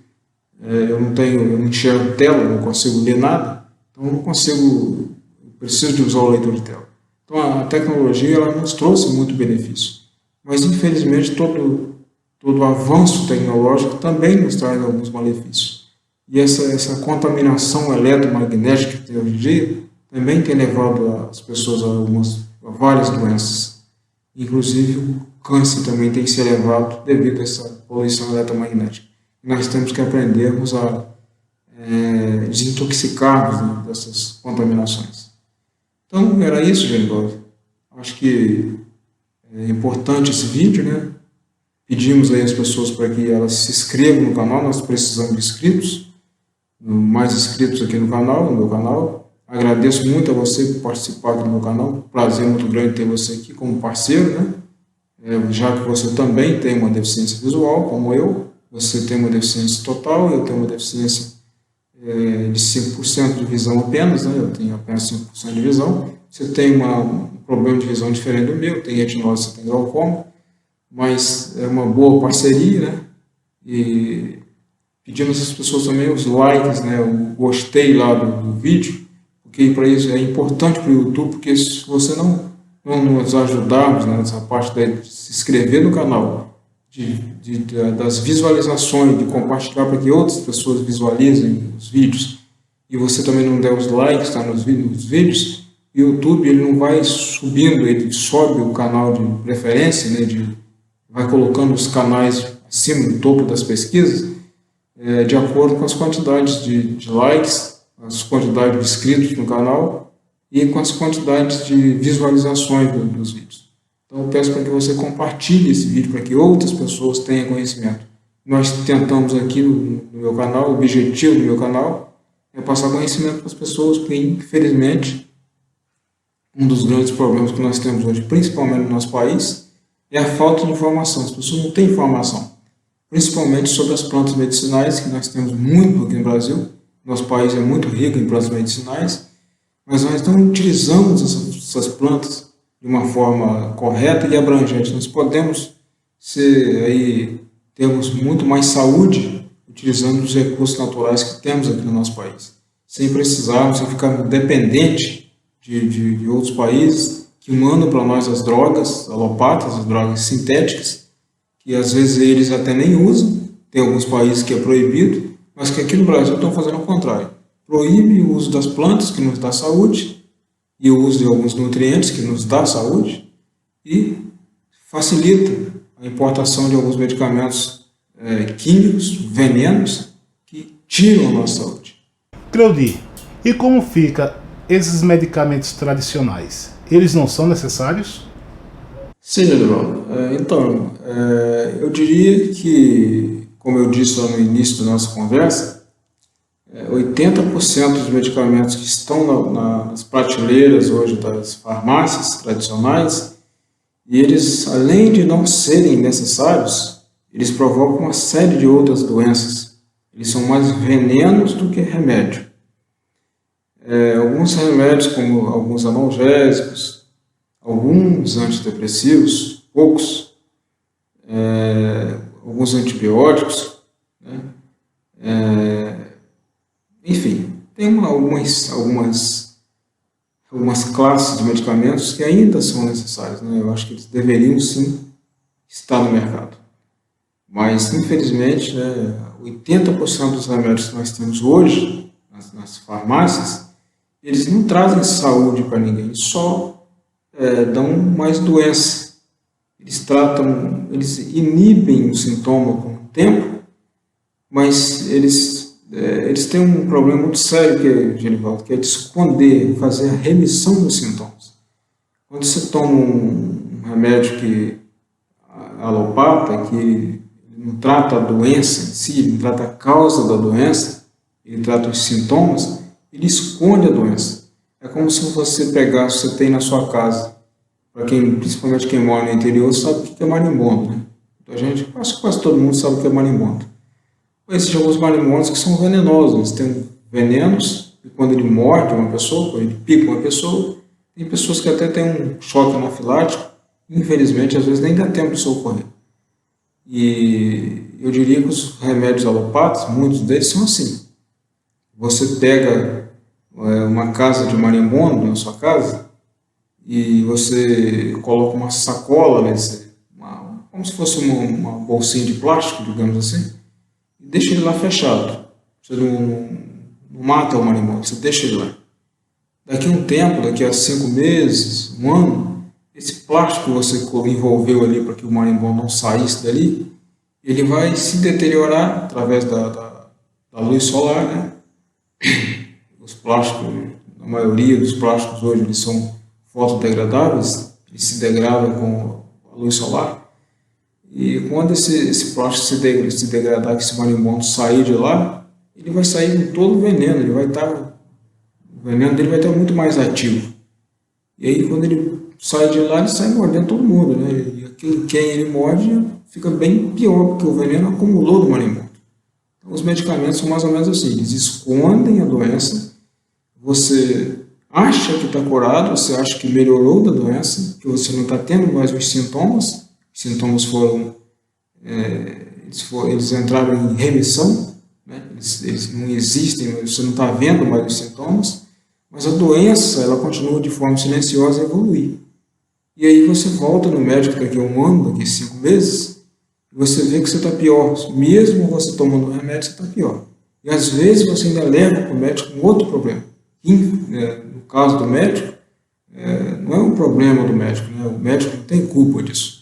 eu não enxergo tela, não consigo ler nada, então eu não consigo, eu preciso de usar o leitor de tela. Então a tecnologia ela nos trouxe muito benefício, mas infelizmente todo avanço tecnológico também nos traz alguns malefícios. E essa contaminação eletromagnética que tem hoje em dia também tem levado as pessoas a várias doenças. Inclusive o câncer também tem se elevado devido a essa poluição eletromagnética. E nós temos que aprendermos a desintoxicarmos dessas contaminações. Então era isso, Genivaldo. Acho que é importante esse vídeo, Pedimos aí às pessoas para que elas se inscrevam no canal. Nós precisamos de inscritos, mais inscritos aqui no meu canal. Agradeço muito a você por participar aqui do meu canal. Prazer muito grande ter você aqui como parceiro, já que você também tem uma deficiência visual, como eu. Você tem uma deficiência total, eu tenho uma deficiência de 5% de visão apenas, eu tenho apenas 5% de visão. Você tem um problema de visão diferente do meu, eu tenho retinose, você tem glaucoma, mas é uma boa parceria, E pedimos às pessoas também os likes, o gostei lá do vídeo, porque para isso é importante para o YouTube, porque se você não nos ajudarmos nessa parte de se inscrever no canal, das visualizações, de compartilhar para que outras pessoas visualizem os vídeos, e você também não der os likes nos vídeos, o YouTube ele não vai subindo, ele sobe o canal de preferência, vai colocando os canais acima do topo das pesquisas, de acordo com as quantidades de likes, as quantidades de inscritos no canal e com as quantidades de visualizações dos vídeos. Então eu peço para que você compartilhe esse vídeo para que outras pessoas tenham conhecimento. Nós tentamos aqui no meu canal, o objetivo do meu canal é passar conhecimento para as pessoas, porque infelizmente um dos grandes problemas que nós temos hoje, principalmente no nosso país, é a falta de informação. As pessoas não têm informação, principalmente sobre as plantas medicinais, que nós temos muito aqui no Brasil. Nosso país é muito rico em plantas medicinais, mas nós não utilizamos essas plantas de uma forma correta e abrangente. Nós podemos termos muito mais saúde utilizando os recursos naturais que temos aqui no nosso país, sem precisarmos, sem ficar dependente de outros países que mandam para nós as drogas alopatas, as drogas sintéticas, que às vezes eles até nem usam. Tem alguns países que é proibido, mas que aqui no Brasil estão fazendo o contrário. Proíbe o uso das plantas, que nos dá saúde, e o uso de alguns nutrientes que nos dá saúde e facilita a importação de alguns medicamentos químicos, venenos, que tiram a nossa saúde. Cleudi, e como fica esses medicamentos tradicionais? Eles não são necessários? Sim, Genivaldo. Então, eu diria que, como eu disse lá no início da nossa conversa, 80% dos medicamentos que estão nas prateleiras hoje das farmácias tradicionais, e eles, além de não serem necessários, eles provocam uma série de outras doenças. Eles são mais venenos do que remédio. Alguns remédios, como alguns analgésicos, alguns antidepressivos, poucos, alguns antibióticos, né? Enfim, tem algumas classes de medicamentos que ainda são necessários, né? Eu acho que eles deveriam sim estar no mercado. Mas, infelizmente, né, 80% dos remédios que nós temos hoje nas farmácias, eles não trazem saúde para ninguém, só dão mais doença. Eles inibem o sintoma com o tempo, mas eles têm um problema muito sério, Genivaldo, que é de esconder, fazer a remissão dos sintomas. Quando você toma um remédio alopata, que ele não trata a doença em si, ele não trata a causa da doença, ele trata os sintomas, ele esconde a doença. É como se você tem na sua casa, principalmente quem mora no interior, sabe o que é marimbondo, né? Quase todo mundo sabe o que é marimbondo. Existem alguns marimbondos que são venenosos, eles têm venenos, e quando ele morde uma pessoa, quando ele pica uma pessoa, tem pessoas que até têm um choque anafilático, infelizmente, às vezes nem dá tempo de socorrer. E eu diria que os remédios alopatas, muitos deles são assim. Você pega uma casa de marimbondo na sua casa e você coloca uma sacola, como se fosse uma bolsinha de plástico, digamos assim, e deixa ele lá fechado. Você não mata o marimbondo, você deixa ele lá. Daqui a um tempo, daqui a 5 meses, 1 ano, esse plástico que você envolveu ali para que o marimbondo não saísse dali, ele vai se deteriorar através da luz solar, né? Os plásticos, a maioria dos plásticos hoje, eles são fotodegradáveis, eles se degradam com a luz solar. E quando esse plástico se degradar, que esse marimbondo sair de lá, ele vai sair com todo o veneno, o veneno dele vai estar muito mais ativo. E aí, quando ele sai de lá, ele sai mordendo todo mundo, né? E quem ele morde fica bem pior, porque o veneno acumulou do marimbondo. Então, os medicamentos são mais ou menos assim, eles escondem a doença, você acha que está curado, você acha que melhorou da doença, que você não está tendo mais os sintomas eles entraram em remissão, né? Eles não existem, você não está vendo mais os sintomas, mas a doença ela continua de forma silenciosa a evoluir. E aí você volta no médico daqui a 1 ano, daqui a 5 meses, e você vê que você está pior. Mesmo você tomando o remédio, você está pior. E às vezes você ainda leva para o médico com outro problema. No caso do médico, não é um problema do médico, né? O médico não tem culpa disso.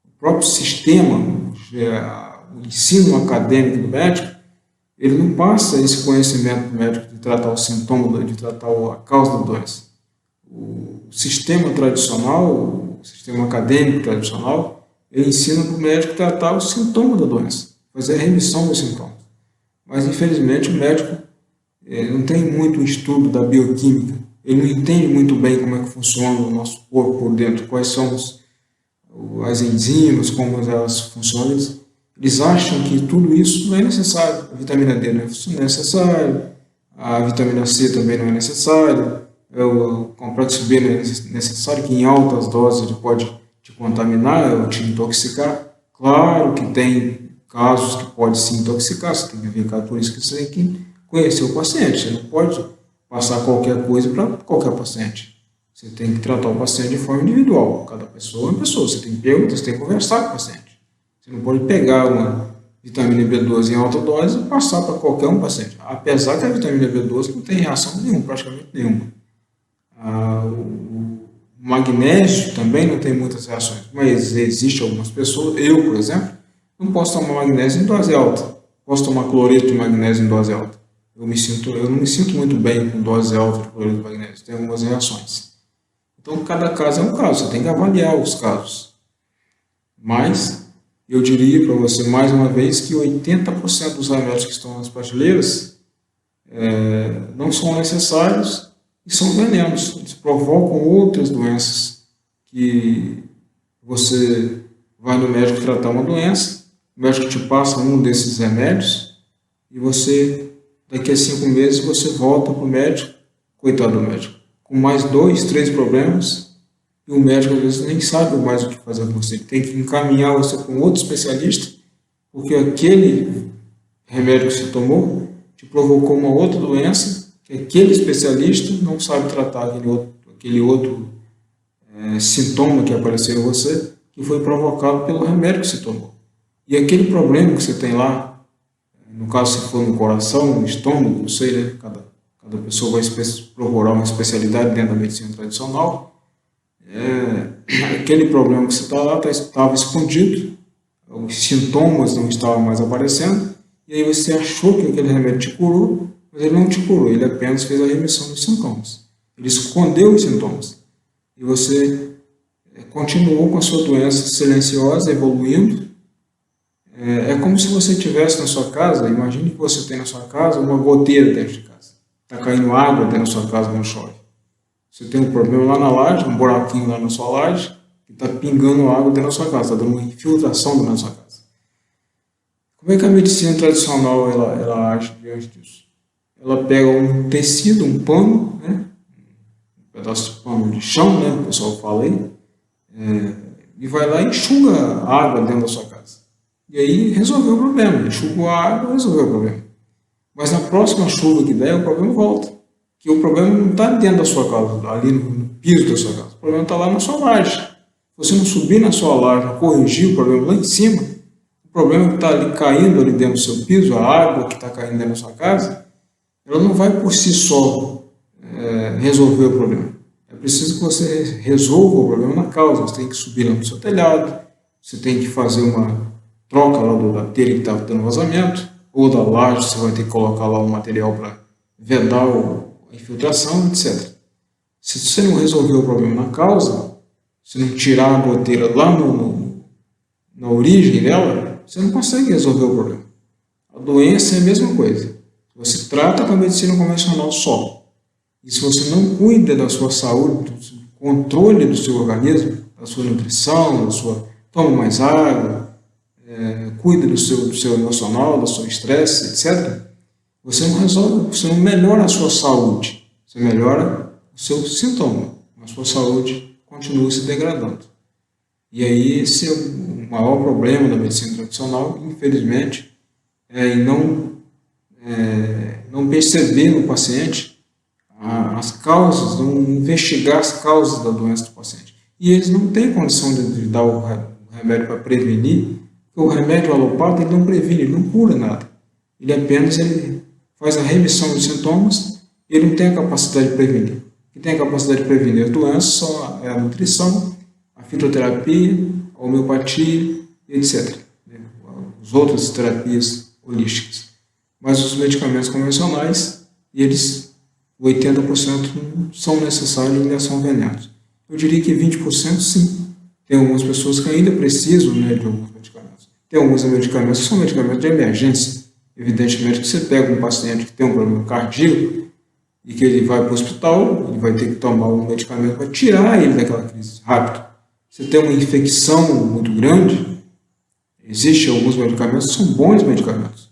O próprio sistema, o ensino acadêmico do médico, ele não passa esse conhecimento do médico de tratar o sintoma, de tratar a causa da doença. O sistema tradicional, o sistema acadêmico tradicional, ele ensina para o médico tratar o sintoma da doença, fazer a remissão dos sintomas. Mas, infelizmente, o médico não tem muito estudo da bioquímica, ele não entende muito bem como é que funciona o nosso corpo por dentro, quais são as enzimas, como elas funcionam. Eles acham que tudo isso não é necessário. A vitamina D não é necessária, a vitamina C também não é necessária, o complexo B não é necessário, que em altas doses ele pode te contaminar ou te intoxicar. Claro que tem casos que pode se intoxicar, você tem que verificar, por isso que você tem que conhecer o paciente. Você não pode passar qualquer coisa para qualquer paciente. Você tem que tratar o paciente de forma individual. Cada pessoa é uma pessoa. Você tem que perguntar, você tem que conversar com o paciente. Você não pode pegar uma vitamina B12 em alta dose e passar para qualquer um paciente. Apesar que a vitamina B12 não tem reação nenhuma, praticamente nenhuma. O magnésio também não tem muitas reações, mas existem algumas pessoas, eu, por exemplo, não posso tomar magnésio em dose alta. Posso tomar cloreto de magnésio em dose alta. Eu não me sinto muito bem com dose alta de cloreto de magnésio. Tem algumas reações. Então, cada caso é um caso. Você tem que avaliar os casos. Mas, eu diria para você, mais uma vez, que 80% dos remédios que estão nas prateleiras não são necessários e são venenos. Eles provocam outras doenças que você vai no médico tratar uma doença, o médico te passa um desses remédios e você, daqui a 5 meses, você volta para o médico, coitado do médico, com mais 2, 3 problemas, e o médico às vezes nem sabe mais o que fazer com você. Ele tem que encaminhar você para um outro especialista, porque aquele remédio que você tomou te provocou uma outra doença, que aquele especialista não sabe tratar aquele outro sintoma que apareceu em você, que foi provocado pelo remédio que você tomou. E aquele problema que você tem lá, no caso se for no coração, no estômago, não sei, né? Cada pessoa vai procurar uma especialidade dentro da medicina tradicional. Aquele problema que você está lá estava escondido, os sintomas não estavam mais aparecendo, e aí você achou que aquele remédio te curou, mas ele não te curou, ele apenas fez a remissão dos sintomas. Ele escondeu os sintomas. E você continuou com a sua doença silenciosa, evoluindo. É como se você tivesse na sua casa, imagine que você tem na sua casa uma goteira dentro de casa. Está caindo água dentro da sua casa quando chove. Você tem um problema lá na laje, um buraquinho lá na sua laje, que está pingando água dentro da sua casa, está dando uma infiltração dentro da sua casa. Como é que a medicina tradicional ela age diante disso? Ela pega um tecido, um pano, né? Um pedaço de pano de chão, né? O pessoal fala aí, e vai lá e enxuga a água dentro da sua casa. E aí resolveu o problema, enxugou a água, resolveu o problema. Mas na próxima chuva que der, o problema volta. Que o problema não está dentro da sua casa, ali no piso da sua casa. O problema está lá na sua laje. Se você não subir na sua laje, corrigir o problema lá em cima, o problema que está ali caindo ali dentro do seu piso, a água que está caindo dentro da sua casa, ela não vai por si só resolver o problema. É preciso que você resolva o problema na causa. Você tem que subir lá no seu telhado, você tem que fazer uma troca lá da telha que está dando vazamento, ou da laje, você vai ter que colocar lá um material para vedar a infiltração, etc. Se você não resolver o problema na causa, se não tirar a goteira lá na origem dela, você não consegue resolver o problema. A doença é a mesma coisa. Você trata com a medicina convencional só. E se você não cuida da sua saúde, do controle do seu organismo, da sua nutrição, toma mais água, cuida do seu emocional, do seu estresse, etc., você não resolve, você não melhora a sua saúde, você melhora o seu sintoma, a sua saúde continua se degradando. E aí esse é o maior problema da medicina tradicional, infelizmente, em não perceber no paciente as causas, não investigar as causas da doença do paciente. E eles não têm condição de dar o remédio para prevenir, porque o remédio alopata ele não previne, ele não cura nada. Ele apenas faz a remissão dos sintomas, ele não tem a capacidade de prevenir. O que tem a capacidade de prevenir as doenças são a nutrição, a fitoterapia, a homeopatia, etc. As outras terapias holísticas. Mas os medicamentos convencionais, eles, 80% não são necessários e ainda são venenos. Eu diria que 20% sim. Tem algumas pessoas que ainda precisam, né, de alguns medicamentos. Tem alguns medicamentos que são medicamentos de emergência. Evidentemente que você pega um paciente que tem um problema cardíaco e que ele vai para o hospital, ele vai ter que tomar um medicamento para tirar ele daquela crise rápido. Você tem uma infecção muito grande, existem alguns medicamentos que são bons medicamentos.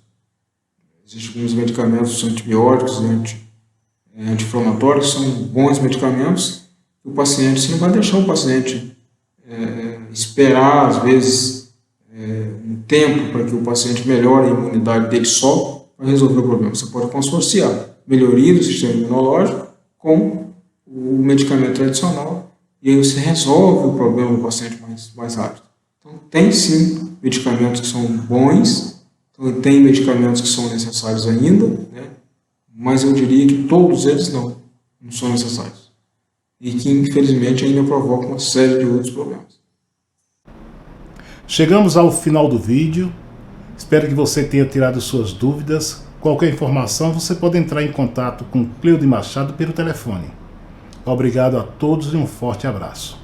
Existem alguns medicamentos antibióticos e anti-inflamatórios que são bons medicamentos. O paciente, você não vai deixar o paciente esperar, às vezes, um tempo para que o paciente melhore a imunidade dele só para resolver o problema. Você pode consorciar melhoria do sistema imunológico com o medicamento tradicional e aí você resolve o problema do paciente mais rápido. Então, tem sim medicamentos que são bons, então, tem medicamentos que são necessários ainda, né? Mas eu diria que todos eles não são necessários. e que infelizmente ainda provocam uma série de outros problemas. Chegamos ao final do vídeo. Espero que você tenha tirado suas dúvidas. Qualquer informação você pode entrar em contato com Cleudi Machado pelo telefone. Obrigado a todos e um forte abraço.